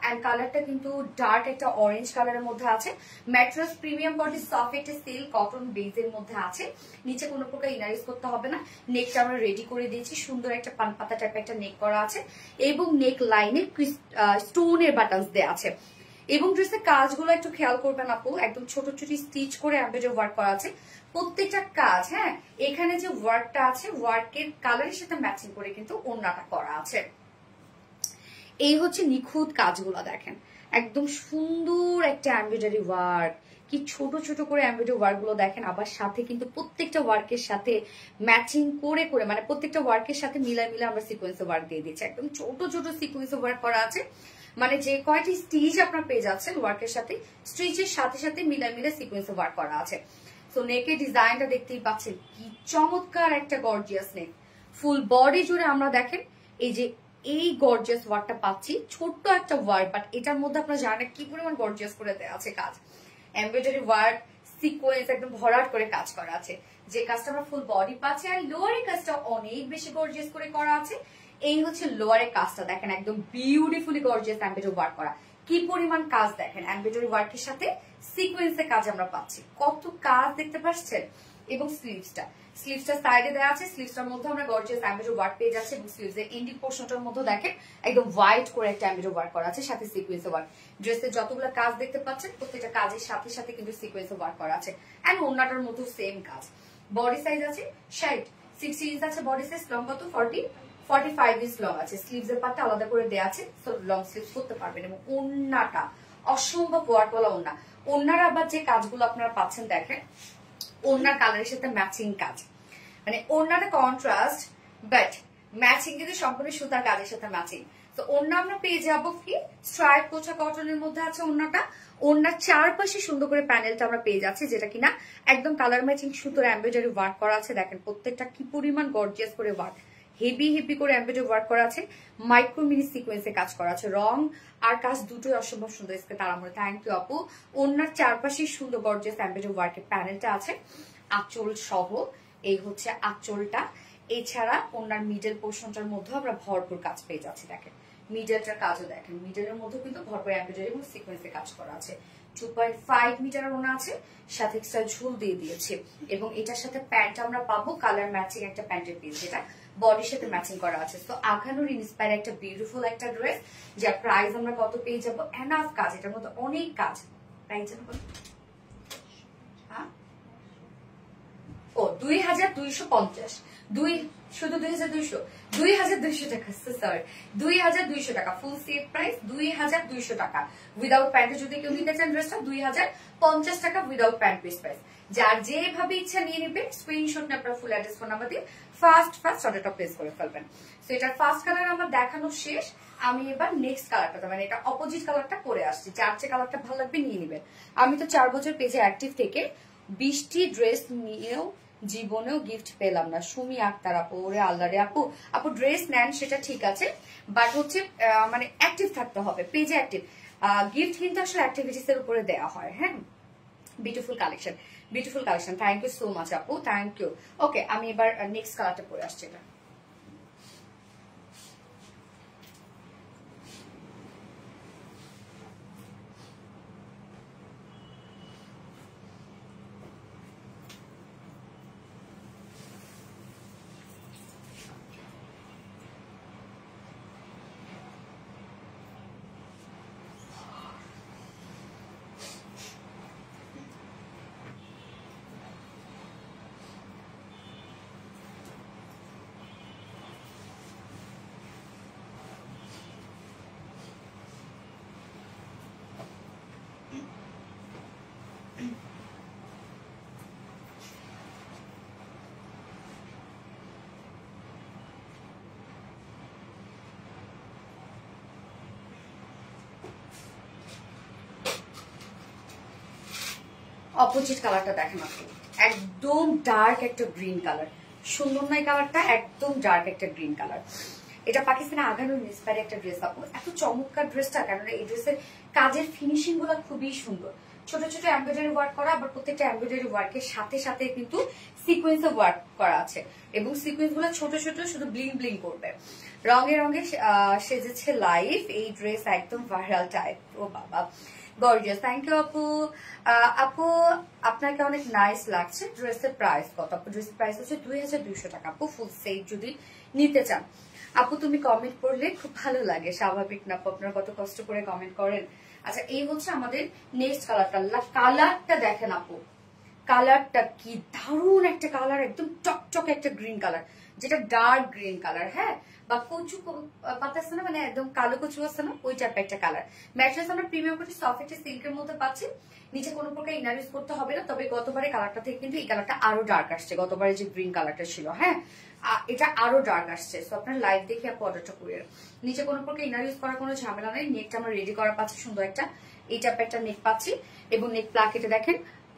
এন্ড কালারটা কিন্তু ডার্ক একটা অরেঞ্জ কালারের মধ্যে আছে। ম্যাট্রেস প্রিমিয়াম কোয়ালিটি সফট একটা সিল্ক কটন বেজের মধ্যে আছে। নিচে কোনো প্রকার ইনার ইউজ করতে হবে না। নেকটা আমরা রেডি করে দিয়েছি, সুন্দর একটা পানপাতা টাইপের একটা নেক করা আছে, এবং নেক লাইনে স্টোনের বাটনস দেওয়া আছে। এবং ড্রেসের কাজগুলো একটু খেয়াল করবেন আপু, একদম ছোট ছোট স্টিচ করে এমব্রয়ডারি ওয়ার্ক করা আছে প্রত্যেকটা কাজ। হ্যাঁ, এখানে যে ওয়ার্কটা আছে ওয়ার্কের কালারের সাথে ম্যাচিং করে কিন্তু ওড়নাটা করা আছে। এই হচ্ছে নিখুঁত কাজগুলো, দেখেন একদম সুন্দর একটা এমব্রয়ডারি ওয়ার্ক, কি ছোট ছোট করে এমব্রয়ডারি ওয়ার্ক গুলো দেখেন। আবার সাথে কিন্তু প্রত্যেকটা ওয়ার্কের সাথে ম্যাচিং করে করে, মানে প্রত্যেকটা ওয়ার্কের সাথে মিলাই মিলে আমরা সিকোয়েন্স ওয়ার্ক দিয়ে দিচ্ছি। একদম ছোট ছোট সিকোয়েন্স ওয়ার্ক করা আছে, মানে যে কয়টি স্টিচ আপনার পেয়ে যাচ্ছেন ওয়ার্কের সাথে, স্টিচের সাথে সাথে মিলাই মিলে সিকোয়েন্স ওয়ার্ক করা আছে। সো নেকের ডিজাইনটা দেখতেই পাচ্ছেন, কি চমৎকার একটা গর্জিয়াস নেক। ফুল বডি জুড়ে আমরা দেখেন এই যে এই গর্জিয়াস ওয়ার্কটা পাচ্ছি, ছোট্ট একটা ওয়ার্ক, বাট এটার মধ্যে আপনারা জানেন কি পরিমাণ গর্জিয়াস করে দেওয়া আছে কাজ। এমব্রয়ডারি ওয়ার্ক সিকোয়েন্স একদম ভরাট করে কাজ করা আছে, যে কাজটা আমরা ফুল বডি পাচ্ছি। আর লোয়ারের কাজটা অনেক বেশি গর্জিয়াস করে করা আছে। এই হচ্ছে লোয়ারের কাজটা, দেখেন একদম বিউটিফুলি গর্জিয়াস এমব্রয়ডারি ওয়ার্ক করা। কি পরিমাণ কাজ দেখেন, এমব্রয়ডারি ওয়ার্কের সাথে সিকোয়েন্সের কাজ আমরা পাচ্ছি, কত কাজ দেখতে পাচ্ছেন। এবং স্লিভসটা সাইডে দেওয়া আছে, স্লিভসটার মধ্যে আমরা গর্জিয়াস এমব্রয়ডারি ওয়ার্ক পেয়ে যাচ্ছে, এবং স্লিভসের এন্ডিং পোর্শনটার মধ্যে দেখেন একদম হোয়াইট করে একটা এমব্রয়ডারি ওয়ার্ক করা আছে, সাথে সিকোয়েন্স ওয়ার্ক। ড্রেসের যতগুলো কাজ দেখতে পাচ্ছেন প্রত্যেকটা কাজের সাথে সাথে কিন্তু সিকোয়েন্স ওয়ার্ক করা আছে। এন্ড ওড়নাটার মধ্যে সেম কাজ। বডি সাইজ আছে 60 ইঞ্চ আছে বডি সাইজ, লং কত 45 ইঞ্চ লং আছে। স্লিভস এর পাটটা আলাদা করে দেওয়া আছে, সো লং স্লিভস করতে পারবেন। এবং ওড়নাটা অসম্ভব ওয়ার্কওয়ালা ওড়না। ওড়নার আবার যে কাজগুলো আপনারা পাচ্ছেন দেখেন, ওড়নার কালারের সাথে ম্যাচিং কাজ, মানে ওড়নাটা কন্ট্রাস্ট বাট ম্যাচিং কিন্তু সম্পূর্ণ সুতার কাজের সাথে ম্যাচিং। তো ওড়না আমরা পেয়ে যাবো কি স্ট্রাইপ কোচা কটনের মধ্যে আছে ওড়নাটা। ওড়নার চারপাশে সুন্দর করে প্যানেলটা আমরা পেয়ে যাচ্ছি, যেটা কিনা একদম কালার ম্যাচিং সুতোর এমব্রয়ডারি ওয়ার্ক করা আছে। দেখেন প্রত্যেকটা কি পরিমাণ গর্জিয়াস করে ওয়ার্ক, হেভি হেভি করে এমব্রয়ডারি ওয়ার্ক করা আছে, মাইক্রো মিনি সিকোয়েন্সে কাজ করা আছে। রং আর কাজ দুটোই অসম্ভব সুন্দর। তার আমরা থ্যাংক ইউ আপু। ওড়নার চারপাশে সুন্দর গর্জিয়াস এমব্রয়ডারি ওয়ার্কের প্যানেলটা আছে, আঁচল সহ। এই হচ্ছে আঁচলটা। এছাড়া ওনার মিডল পোর্শনটার মধ্যে আমরা ভরপুর কাজ পেয়ে যাচ্ছি। দেখেন মিডলটার কাজও দেখেন, মিডলের মধ্যে কিন্তু ভরপুর এমব্রয়ডারি এবং সিকোয়েন্সে কাজ করা আছে। 2.5 মিটার ওনা আছে, সাথে এক্সট্রা ঝুল দিয়ে দিয়েছে। এবং এটার সাথে প্যান্ট আমরা পাবো কালার ম্যাচিং একটা প্যান্টের পিস, যেটা বডির সাথে ম্যাচিং করা আছে। তো আঘানুর ইন্সপায়ার একটা বিউটিফুল একটা ড্রেস, যার প্রাইস আমরা কত পেয়ে যাবো, এনাফ কাজ, এটার মধ্যে অনেক কাজ। প্রাইস ও 2250, শুধু 2200 টাকা, সরি 2200 টাকা ফুল সেট প্রাইস, 2200 টাকা। উইদাউট প্যান্টে যদি কেউ নিতে চান ড্রেসটা 2050 টাকা উইদাউট প্যান্ট পিস প্রাইস। যার যেভাবে ইচ্ছা নিয়ে নেবে, স্ক্রিনশট নিয়ে আপনার ফুল অ্যাড্রেস ফোন নাম্বার দিয়ে ফার্স্ট অর্ডারটা প্লেস করে ফেলবেন। সো এটার ফার্স্ট কালার আমার দেখানো শেষ। আমি এবার নেক্সট কালারটা, মানে এটা অপোজিট কালারটা করে আসছি। যার যে কালারটা ভালো লাগবে নিয়ে নেবেন। আমি তো 4 বছর পেজে অ্যাক্টিভ থেকে 20টি ড্রেস নিয়েও জীবনেও গিফট পেলাম না। সুমি আক্তার আপু, ওরে আল্লাহ রে আপু, আপু ড্রেস নেন সেটা ঠিক আছে, বাট হচ্ছে মানে অ্যাক্টিভ থাকতে হবে, পেজে অ্যাক্টিভ। গিফট কিন্তু আসলে অ্যাক্টিভিটিস এর উপরে দেওয়া হয়। হ্যাঁ, beautiful collection, thank you so much আপু, থ্যাংক ইউ। ওকে, আমি এবার নেক্সট কালারটা পরে আসছি। এটা অপোজিট কালারটা দেখেন আপনি, একদম ডার্ক একটা গ্রিন কালার। সুন্দর নয় কালারটা? একদম ডার্ক একটা গ্রিন কালার। এটা পাকিস্তানে আগানোর ইন্সপায়ার একটা ড্রেস আপু। এত চমৎকার ড্রেসটা, কেননা এই ড্রেসের কাজের ফিনিশিং গুলো খুবই সুন্দর। ছোট ছোট এমব্রয়ডারি ওয়ার্ক করা, আবার প্রত্যেকটা এমব্রয়ডারি ওয়ার্কের সাথে সাথে কিন্তু সিকোয়েন্সে ওয়ার্ক করা আছে, এবং সিকোয়েন্স গুলো ছোট ছোট শুধু ব্লিং ব্লিং করবে। রঙে রঙে সেজেছে লাইফ এই ড্রেস, একদম ভাইরাল টাইপ। ও বাবা, গর্জিয়াস। থ্যাংক ইউ আপু। আপু আপনাকে অনেক নাইস লাগছে। ড্রেসের প্রাইস কত আপু? ড্রেসের প্রাইস হচ্ছে 2200 টাকা আপু, ফুল সেট যদি নিতে চান। আপু তুমি কমেন্ট করলে খুব ভালো লাগে, স্বাভাবিক না আপু? আপনারা কত কষ্ট করে কমেন্ট করেন। আচ্ছা, এই হচ্ছে আমাদের নেক্সট কালারটা। কালারটা দেখেন আপু, কালারটা কি দারুণ একটা কালার, একদম চকচক একটা গ্রিন কালার, যেটা ডার্ক গ্রিন কালার, হ্যাঁ, বা কচু পাতা আছে না, মানে একদম কালো কচু আছে না, ওই টাইপের একটা কালার। ম্যাট্রেস আমরা প্রিমিয়াম করছি, সফট একটা সিল্কের মধ্যে পাচ্ছি। নিচে কোনো প্রকার ইনার ইউজ করতে হবে না। তবে গতবারে কালারটা থেকে কিন্তু এই কালারটা আরো ডার্ক আসছে, গতবারে যে গ্রিন কালারটা ছিল, হ্যাঁ, এটা আরো ডার্ক আসছে। সো আপনার লাইট দেখে আপু অর্ডারটা করে। নিচে কোনো প্রকার ইনার ইউজ করার কোনো ঝামেলা নেই। নেকটা আমরা রেডি করা পাচ্ছি, সুন্দর একটা এই টাইপের একটা নেক পাচ্ছি, এবং নেক প্লাকেটে দেখেন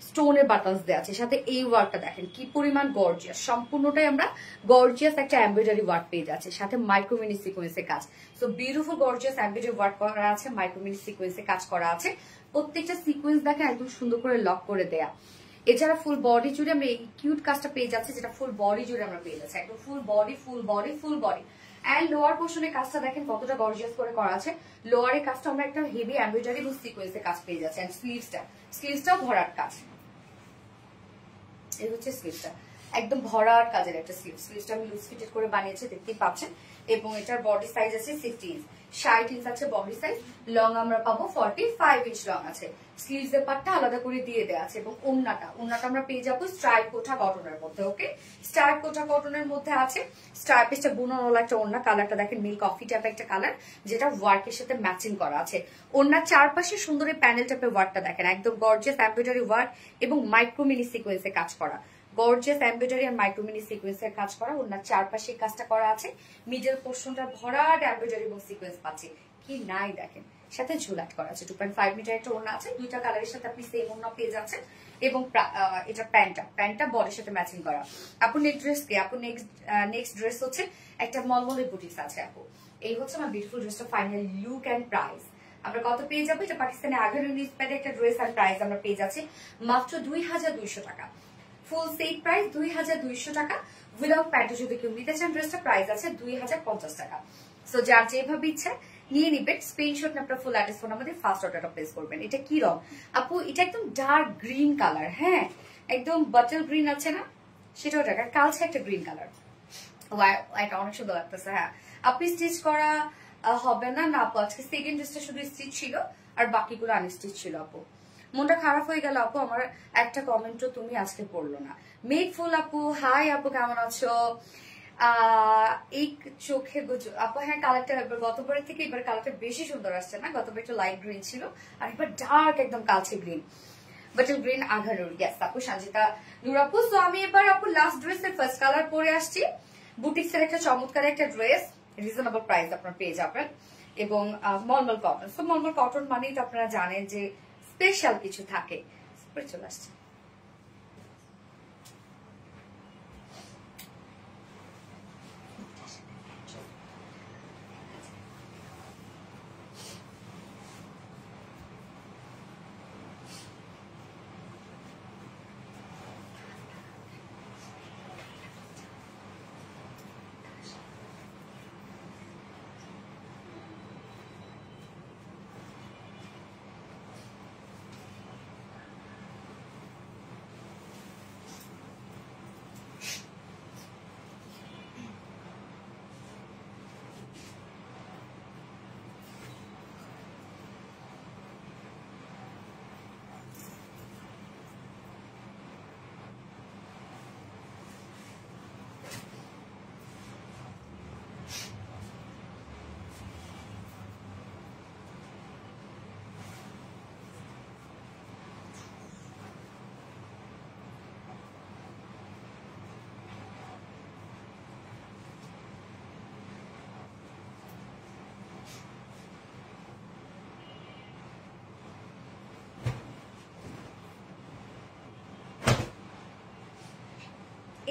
স্টোনের বাটনস দেওয়া আছে। সাথে এই ওয়ার্কটা দেখেন কি পরিমাণ গর্জিয়াস, সম্পূর্ণটাই আমরা গর্জিয়াস একটা এমব্রয়ডারি ওয়ার্ক পেয়ে যাচ্ছে, সাথে মাইক্রোমিনি সিকোয়েন্সের কাজ। So beautiful gorgeous embroidery work করা আছে, মাইক্রোমিনি সিকোয়েন্সের কাজ করা আছে। প্রত্যেকটা সিকোয়েন্স দেখেন একদম সুন্দর করে লক করে দেয়া। এছাড়া ফুল বডি জুড়ে আমরা এই কিউট কাজটা পেয়ে যাচ্ছি, যেটা ফুল বডি জুড়ে আমরা পেয়ে যাচ্ছি, একদম full body full body full body. And lower পোর্শনের কাজটা দেখেন কতটা গর্জিয়াস করে করা আছে। লোয়ারের কাজটা আমরা একটা হেভি এমব্রয়ডারি এবং সিকোয়েন্সের কাজ পেয়ে যাচ্ছি। এন্ড স্লিভসটাও ভরাট কাজ। এই হচ্ছে স্লিভসটা, একদম ভরার কাজের একটা স্লিভসটা আমি লুজ ফিটেড করে বানিয়েছি, দেখতেই পাচ্ছেন। এবং এটার বডি সাইজ আছে 60 ইঞ্চ, 60 ইঞ্চ আছে বডি সাইজ। লং আমরা পাবো 45 ইঞ্চ লং আছে। স্লিভস এর পার্টটা আলাদা করে দিয়ে দেওয়া আছে, এবং ওন্নাটা আমরা পেয়ে যাবো স্ট্রাইপ কোটা কটনের মধ্যে। ওকে, স্ট্রাইপ কোটা কটনের মধ্যে আছে। স্ট্রাইপেসটা বুননওয়ালা একটা ওন্না, কালারটা দেখেন মিল্ক কফি টাইপের একটা কালার, যেটা ওয়ার্কের সাথে ম্যাচিং করা আছে। ওন্নার চারপাশে সুন্দর এই প্যানেল টাইপের ওয়ার্কটা দেখেন, একদম গর্জিয়াস এমব্রয়ডারি ওয়ার্ক এবং মাইক্রোমিনি সিকোয়েন্সে কাজ করা। গর্জিয়াস এমব্রয়ডারি আর মাইক্রোমিনি সিকোয়েন্সের কাজ করা। ওনার চারপাশে কাজটা করা আছে, মিডল পোর্শনটা ভরাট এমব্রয়ডারি এবং সিকোয়েন্স পাচ্ছি, কি নাই দেখেন। সাথে ঝুলাট করা আছে, 2.5 মিটার একটা ওড়না আছে, দুইটা কালারের সাথে আপনি সেম ওড়না পেয়ে যাচ্ছেন। এবং এটা প্যান্টটা বডির সাথে ম্যাচিং করা। আপু নেক্সট ড্রেস কি আপু? নেক্সট ড্রেস হচ্ছে একটা মলমলের বুটিক্স আছে আপু। এই হচ্ছে আমার বিউটিফুল ড্রেসটা ফাইনাল লুক এন্ড প্রাইস। আমরা কত পেয়ে যাবো? এটা পাকিস্তানে আগের ইন্সপায়ার্ড একটা ড্রেস, আর প্রাইস আমরা পেয়ে যাচ্ছি মাত্র 2200 টাকা। ফুল সেট প্রাইস 2200 টাকা। উইদাউট প্যান্টে যদি কেউ নিতে চান ড্রেসটা প্রাইস আছে 2050 টাকা। সো যার যেভাবে ইচ্ছা নিয়ে নিবেন, স্ক্রিনশট নিয়ে আপনার ফুল অ্যাড্রেস ফোন আমাদের ফার্স্ট অর্ডারটা প্লেস করবেন। এটা কি রং আপু? এটা একদম ডার্ক গ্রিন কালার, হ্যাঁ, একদম বাটল গ্রিন আছে না, সেটাও টাকা কালচে একটা গ্রিন কালার। এটা অনেক সুন্দর লাগতেছে। হ্যাঁ, আপনি স্টিচ করা হবে না না আপু? আজকে সেকেন্ড ড্রেসটা শুধু স্টিচ ছিল, আর বাকিগুলো আনস্টিচ ছিল আপু। মনটা খারাপ হয়ে গেল আপু, আমার একটা কমেন্টও তুমি আজকে পড়লো না। মেঘফুল আপু, হাই আপু, কেমন আছো? এই চোখে আপু, হ্যাঁ কালারটা এবার গতবারের থেকে এবার কালারটা বেশি সুন্দর আসছে না? গতবার একটু লাইট গ্রিন ছিল, আর এবার ডার্ক একদম কালচে গ্রিন, বাটল গ্রিন আঘানুর। ইয়েস আপু, সঞ্জিতা নূর আপু। সো আমি এবার আপু লাস্ট ড্রেসের ফার্স্ট কালার পরে আসছি। বুটিক্স এর একটা চমৎকার একটা ড্রেস, রিজনেবল প্রাইস আপনারা পেয়ে যাবেন, এবং মলমল কটন। সো মলমল কটন মানেই তো আপনারা জানেন যে স্পেশাল কিছু থাকে। চলে আসছে।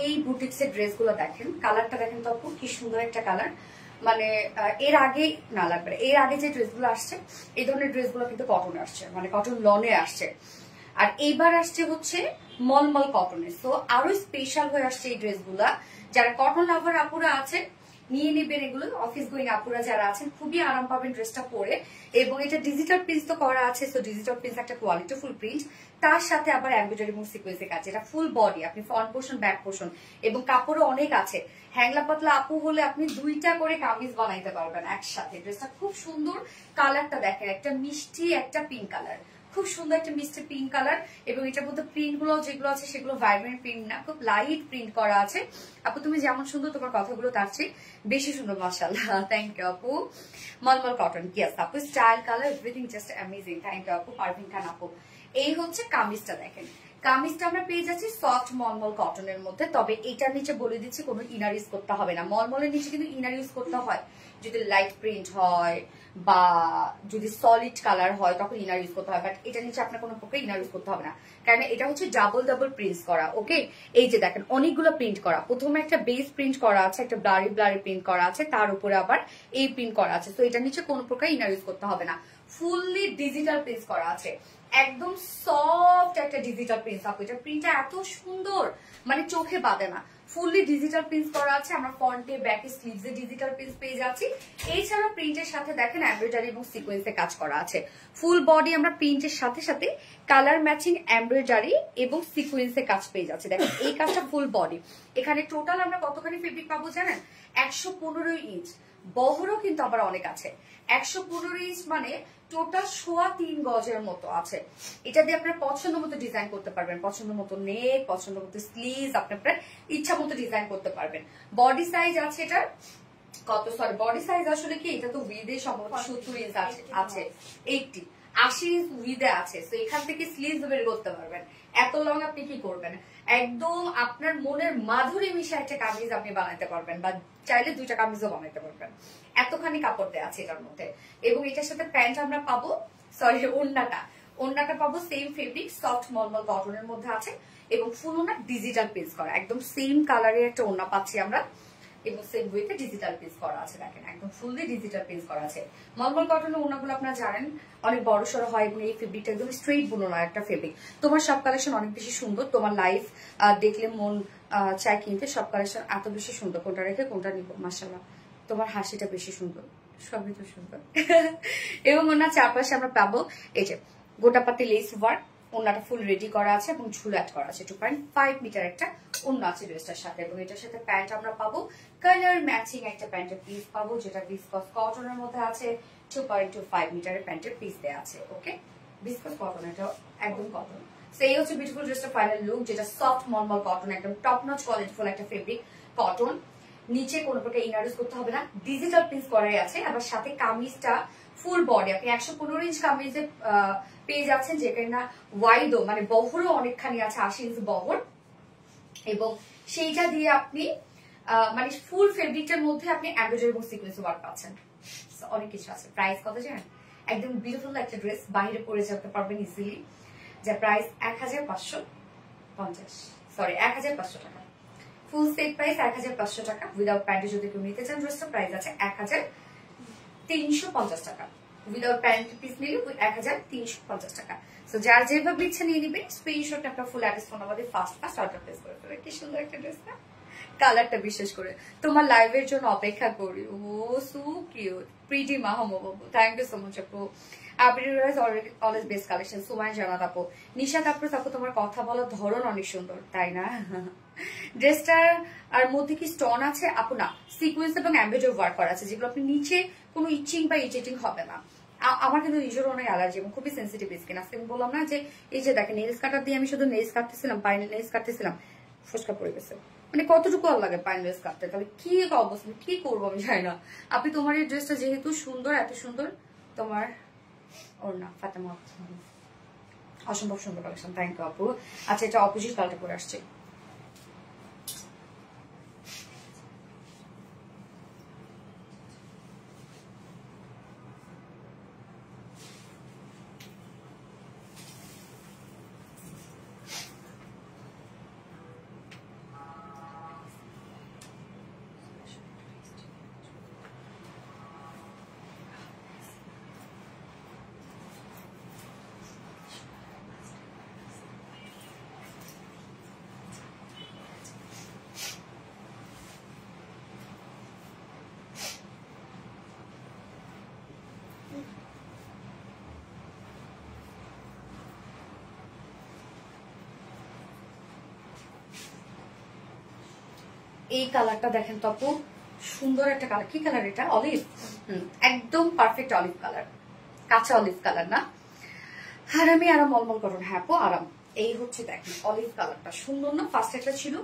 এই বুটিক্সের ড্রেসগুলো দেখেন, কালারটা দেখেন তো আপু, কি সুন্দর একটা কালার। মানে এর আগে না লাগবে, এর আগে যে ড্রেসগুলো আসছে এই ধরনের ড্রেসগুলো কিন্তু কটনে আসছে, মানে কটন লনে আসছে। আর এইবার আসছে হচ্ছে মলমল কটনের। সো আরো স্পেশাল হয়ে আসছে এই ড্রেসগুলা। যারা কটন লাভার আপুরা আছেন নিয়ে নেবেন এগুলো। অফিস গোয়িং আপুরা যারা আছেন খুবই আরাম পাবেন ড্রেসটা পরে। এবং এটা ডিজিটাল প্রিন্ট তো করা আছে, সো ডিজিটাল প্রিন্ট একটা কোয়ালিটিফুল প্রিন্ট, তার সাথে আবার এমব্রয়ডারি এবং সিকোয়েন্সের কাজ। এটা ফুল বডি, আপনি ফ্রন্ট পোর্শন ব্যাক পোর্শন এবং কাপড়ও অনেক আছে। হ্যাংলা পাতলা আপু হলে আপনি 2টা করে কামিজ বানাইতে পারবেন একসাথে। ড্রেসটা খুব সুন্দর, কালারটা দেখেন, একটা মিষ্টি একটা পিঙ্ক কালার, খুব সুন্দর একটা মিষ্টি পিঙ্ক কালার। এবং এটার মধ্যে প্রিন্ট গুলো যেগুলো আছে সেগুলো ভাইব্রেন্ট প্রিন্ট না, খুব লাইট প্রিন্ট করা আছে। আপু তুমি যেমন সুন্দর, তোমার কথাগুলো তার চেয়ে বেশি সুন্দর, মাশাআল্লাহ। থ্যাংক ইউ আপু। মলমল কটন, ইয়েস আপু, style colour everything just amazing. Thank you আপু, পারভিন খান আপু। এই হচ্ছে কামিজটা দেখেন, কামিজটা আমরা পেয়ে যাচ্ছি সফট মলমল কটনের মধ্যে। তবে এটার নিচে বলে দিচ্ছি কোনো ইনার ইউজ করতে হবে না। মলমলের নিচে কিন্তু ইনার ইউজ করতে হয় যদি লাইট প্রিন্ট হয় বা যদি সলিড কালার হয়, তখন ইনার ইউজ করতে হয়। বাট এটা নিচে আপনার কোনো পক্ষে ইনার ইউজ করতে হবে না, কারণ এটা হচ্ছে ডাবল ডাবল প্রিন্ট করা। ওকে, এই যে দেখেন অনেকগুলো প্রিন্ট করা। প্রথমে একটা বেস প্রিন্ট করা আছে, একটা ব্লারি ব্লারি প্রিন্ট করা আছে, তার উপরে আবার এই প্রিন্ট করা আছে। তো এটা নিচে কোনো প্রকার ইনার ইউজ করতে হবে না। ফুললি ডিজিটাল প্রিন্ট করা আছে, একদম সফট একটা ডিজিটাল প্রিন্ট। আপু এটা প্রিন্টটা এত সুন্দর, মানে চোখে বাঁধে না। ফুললি ডিজিটাল প্রিন্ট করা আছে। আমরা ফ্রন্টে ব্যাকে স্লিভসে ডিজিটাল প্রিন্ট পেয়ে যাচ্ছি। এছাড়া প্রিন্টের সাথে দেখেন এমব্রয়ডারি এবং সিকোয়েন্সে কাজ করা আছে। ফুল বডি আমরা প্রিন্টের সাথে সাথে কালার ম্যাচিং এমব্রয়ডারি এবং সিকোয়েন্সে কাজ পেয়ে যাচ্ছে। দেখেন এই কাজটা ফুল বডি। এখানে টোটাল আমরা কতখানি ফেব্রিক পাবো জানেন? 115 ইঞ্চ। বহরও কিন্তু আবার অনেক আছে। 115 ইঞ্চ মানে টোটাল 3.25 গজের মতো আছে। এটা দিয়ে আপনার পছন্দ মতো ডিজাইন করতে পারবেন, পছন্দ মতো নেক, পছন্দ মতো স্লিভস, আপনি আপনার ইচ্ছা মতো ডিজাইন করতে পারবেন। বডি সাইজ আছে এটা কত, সরি বডি সাইজ আসলে কি, এটা তো উইথে সম্ভবত 70 ইঞ্চ আছে, 80 ইঞ্চ উইথে আছে। তো এখান থেকে স্লিভস বের করতে পারবেন। এত লং আপনি কি করবেন, একদম আপনার মনের মাধুরী মিশে একটা কামিজ আপনি বানাতে পারবেন, বা চাইলে 2টা কামিজও বানাতে পারবেন। এতখানি কাপড় দেওয়া আছে এটার মধ্যে। এবং এটার সাথে প্যান্ট আমরা পাবো, সরি ওড়নাটা পাবো সেম ফেব্রিক সফট মলমল কটনের মধ্যে আছে। এবং ফুল ওড়না ডিজিটাল পিস করা, একদম সেম কালারের একটা ওড়না পাচ্ছি আমরা, এবং সেম ওয়েতে ডিজিটাল পিস করা আছে। দেখেন একদম ফুললি ডিজিটাল পিস করা আছে। মলমল কটনের ওড়নাগুলো আপনারা জানেন অনেক বড় সড়ো হয়, এবং এই ফেব্রিকটা একদম স্ট্রেট বুননো একটা ফেব্রিক। তোমার সব কালেকশন অনেক বেশি সুন্দর, তোমার লাইফ দেখলে মন চায় কিনতে। সব কালেকশন এত বেশি সুন্দর, কোনটা রেখে কোনটা নিব, মাশাআল্লাহ। তোমার হাসিটা বেশি সুন্দর, সবই তো সুন্দর। এবং ওনার চারপাশে আমরা পাবো এই যে গোটাপাতি লেস ওয়ার্ক। ওনাটা ফুল রেডি করা আছে এবং ঝুল অ্যাড করা আছে। 2.5 মিটার একটা ওন্না আছে ড্রেসটার সাথে। এবং এটার সাথে প্যান্ট আমরা পাবো কালার ম্যাচিং একটা প্যান্টের পিস পাবো, যেটা ভিসকস কটনের মধ্যে আছে। 2.25 মিটারের প্যান্টের পিস দেওয়া আছে। ওকে, ভিসকস কটন, এটা একদম কটন। সেই হচ্ছে বিউটিফুল ড্রেসটা ফাইনাল লুক, যেটা সফট মলমল কটন, একদম টপ নচ কোয়ালিটিফুল একটা ফেব্রিক কটন। নিচে কোনো প্রকার ইনার ইউজ করতে হবে না, ডিজিটাল প্রিন্ট করাই আছে। আবার সাথে কামিজটা ফুল বডি, আপনি 115 ইঞ্চ কামিজে পেয়ে যাচ্ছেন, যেখানে ওয়াইডও মানে বহরও অনেকখানি আছে, 80 ইঞ্চ বহর। এবং সেইটা দিয়ে আপনি মানে ফুল ফেব্রিকটার মধ্যে আপনি এমব্রয়ডারি এবং সিকোয়েন্স ওয়ার্ক পাচ্ছেন। অনেক কিছু আছে। প্রাইস কত জানেন? একদম বিউটিফুল একটা ড্রেস, বাইরে পরে যেতে পারবেন ইজিলি। যা প্রাইস 1550, সরি 1500 টাকা। ফুল সেট প্রাইস 1500 টাকা। উইদাউট প্যান্টে যদি কেউ নিতে চান ড্রেসটা প্রাইস আছে 1350 টাকা। উইদাউট প্যান্ট পিস নিলে 1350 টাকা। সো যার যেভাবে ইচ্ছা নিয়ে নিবেন। স্ক্রিনশট একটা ফুল অ্যাড্রেস ফোন আমাদের ফার্স্ট অর্ডার প্লেস করে ফেলবে। কি সুন্দর একটা ড্রেস না? কালারটা বিশেষ করে তোমার লাইভের জন্য অপেক্ষা করি। ও সো কিউট, প্রিটি মাহমুব আপু, থ্যাংক ইউ সো মাচ আপু। Always best collection. সুমাই জানাত আপু, নিশা কাপুর আপু, তোমার কথা বলার ধরন অনেক সুন্দর, তাই না? ড্রেসটার আর মধ্যে কি স্টোন আছে আপু? না, সিকোয়েন্স এবং এমব্রয়ডারি ওয়ার্ক করা আছে, যেগুলো আপনি নিচে কোনো ইচিং বা ইচিটিং হবে না। আমার কিন্তু নিজেরও অনেক অ্যালার্জি এবং খুবই সেন্সিটিভ স্কিন। আজকে আমি বললাম না যে এই যে দেখেন নেলস কাটার দিয়ে আমি শুধু নেলস কাটতেছিলাম, পাইন নেলস কাটতেছিলাম, ফসকা পড়ে গেছে। মানে কতটুকু আর লাগে পাইন নেলস কাটতে, তাহলে কি অবস্থা, কি করবো আমি জানি না। আপনি তোমার এই ড্রেসটা যেহেতু সুন্দর, এত সুন্দর তোমার ওড়না, ফাতেমা অসম্ভব সুন্দর কালেকশন। থ্যাংক ইউ আপু। আচ্ছা, এটা অপোজিট কালারটা পরে আসছে। এই কালারটা দেখেন তো আপু, সুন্দর একটা কালার। কি কালার এটা? অলিভ। একদম পারফেক্ট অলিভ কালার, কাঁচা অলিভ কালার না, আরামে আরাম মলমল কটন। হ্যাঁ আপু আরাম। এই হচ্ছে দেখেন অলিভ কালারটা সুন্দর না? ফার্স্ট একটা ছিল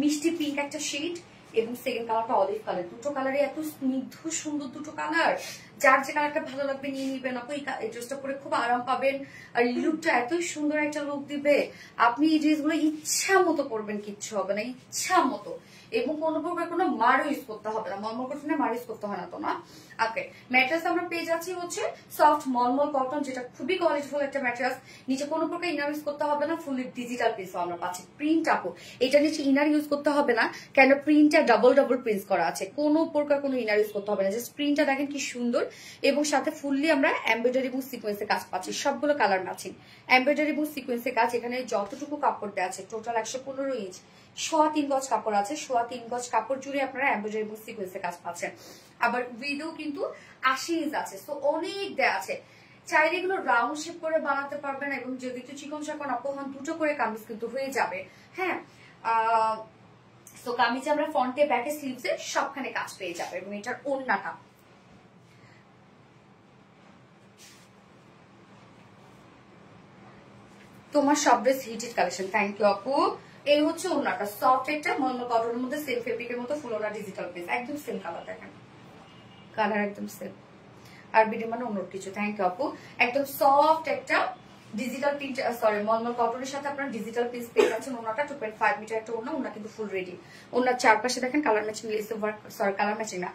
মিষ্টি পিঙ্ক একটা শেড, এবং সেকেন্ড কালারটা অলিভ কালার। দুটো কালারে এত স্নিগ্ধ সুন্দর দুটো কালার, যার যে কালারটা ভালো লাগবে নিয়ে নিবেন আপু। এই ড্রেসটা পরে খুব আরাম পাবেন, আর লুকটা এতই সুন্দর একটা লুক দিবে। আপনি এই ড্রেসগুলো ইচ্ছা মতো পরবেন, কিচ্ছু হবে না, ইচ্ছা মতো। এবং কোনো প্রকার কোনো মারও ইউজ করতে হবে না, মলমল কটনে মার ইউজ করতে হয় না তো না। ওকে, ম্যাট্রেস আমরা পেয়ে যাচ্ছি হচ্ছে সফট মলমল কটন, যেটা খুবই কোয়ালিটিফুল একটা ম্যাট্রেস। নিচে কোনো প্রকার ইনার ইউজ করতে হবে না, ফুলি ডিজিটাল পিসও আমরা পাচ্ছি। প্রিন্ট আপু এটা নিচে ইনার ইউজ করতে হবে না, কেন প্রিন্টটা ডাবল ডাবল প্রিন্ট করা আছে, কোনো প্রকার কোনো ইনার ইউজ করতে হবে না। জাস্ট প্রিন্টটা দেখেন কি সুন্দর, এবং সাথে ফুললি আমরা এমব্রয়ডারি এবং সিকোয়েন্সের কাজ পাচ্ছি, সবগুলো কালার ম্যাচিং এমব্রয়ডারি এবং সিকোয়েন্সের কাজ। এখানে যতটুকু কাপড় দেওয়া আছে টোটাল 115 ইঞ্চ, 3.25 গজ কাপড় আছে, 3.25 গজ কাপড় জুড়ে আপনারা এমব্রয়ডারি এবং সিকোয়েন্সের কাজ পাচ্ছেন। আবার উইডও কিন্তু 80 ইঞ্চ আছে, তো অনেক দেয়া আছে। চাইলে এগুলো রাউন্ড শেপ করে বানাতে পারবেন, এবং যদি একটু চিকন চাকন আপন দুটো করে কামিজ কিন্তু হয়ে যাবে। হ্যাঁ, তো কামিজে আমরা ফ্রন্টে ব্যাকে স্লিভসে সবখানে কাজ পেয়ে যাবে, এবং এটার ওড়নাটা তোমার সব dress hitted collection. Thank you আপু। এই হচ্ছে ওড়নাটা, সফট একটা মলমল কটনের মধ্যে সেম ফেব্রিকের মতো ফুল ওড়না, ডিজিটাল পিস, একদম সেম কালার দেখেন, কালার একদম সেম। আর বিডি মানে অন্য কিছু। থ্যাংক ইউ আপু। একদম সফট একটা ডিজিটাল প্রিন্ট, সরি মলমল কটনের সাথে আপনারা ডিজিটাল পিস পেয়ে যাচ্ছেন। ওনাটা 2.5 মিটার একটা ওনা, ওনা কিন্তু ফুল রেডি। ওনার চারপাশে দেখেন colour matching less work, sorry colour matching না,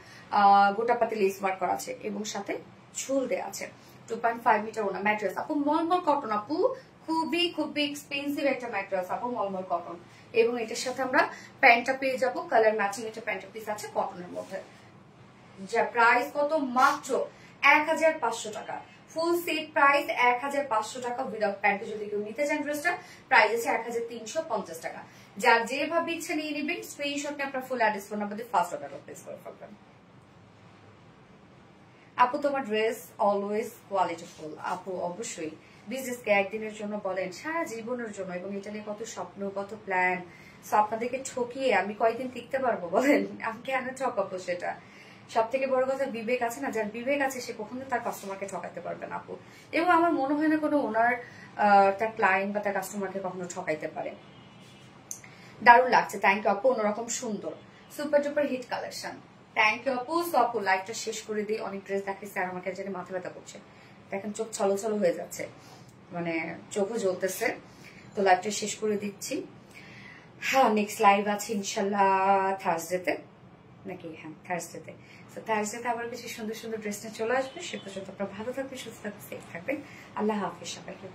গোটাপাতি লেস ওয়ার্ক করা আছে, এবং সাথে ঝুল দেওয়া আছে। 2.5 মিটার ওনা ম্যাট্রেস আপু, মলমল কটন আপু, খুবই খুবই এক্সপেন্সিভ একটা ম্যাট্রেস আপু, মলমল কটন। এবং এটার সাথে আমরা প্যান্টটা পেয়ে যাবো কালার ম্যাচিং, একটা প্যান্টের পিস আছে কটনের মধ্যে। যা প্রাইস কত? মাত্র 1500 টাকা। ফুল সেট প্রাইস 1500 টাকা উইদাউট প্যান্ট। যদি কেউ নিতে চান ড্রেসটা, প্রাইস আছে 1350 টাকা। যার যেভাবে ইচ্ছা নিয়ে নেবেন, স্ক্রিনশট নিয়ে আপনার ফুল অ্যাড্রেস ফোন নাম্বার দিয়ে ফার্স্ট অর্ডার প্লেস করে ফেলবেন। আপু তোমার ড্রেস অলওয়েজ কোয়ালিটিফুল। আপু অবশ্যই, বিজনেসকে একদিনের জন্য বলেন, সারা জীবনের জন্য, এবং এটা নিয়ে কত স্বপ্ন কত প্ল্যান। সো আপনাদেরকে ঠকিয়ে আমি কয়দিন টিকতে পারবো বলেন? আমি কেন ঠকাবো? সেটা সব থেকে বড় কথা, বিবেক আছে না, যার বিবেক আছে সে কখনো তার কাস্টমারকে ঠকাতে পারবে না আপু। এবং আমার মনে হয় না কোনো ওনার তার ক্লায়েন্ট বা তার কাস্টমারকে কখনো ঠকাইতে পারে। দারুণ লাগছে, থ্যাংক ইউ আপু, অন্যরকম সুন্দর super duper hit collection. Thank you আপু। সো আপু লাইভটা শেষ করে দিই, অনেক ড্রেস দেখাইছে আর আমাকে জানি মাথা ব্যথা করছে, দেখেন চোখ ছলো ছলো হয়ে যাচ্ছে, মানে চোখও জ্বলতেছে। তো লাইভটা শেষ করে দিচ্ছি। হ্যাঁ, নেক্সট লাইভ আছে ইনশাল্লাহ থার্সডেতে, নাকি? হ্যাঁ থার্সডেতে। তো থার্সডেতে আবার কিছু সুন্দর সুন্দর ড্রেস নিয়ে চলে আসবে। সে পর্যন্ত আপনারা ভালো থাকবেন, সুস্থ থাকবেন, সেফ থাকবেন। আল্লাহ হাফিজ সবাইকে।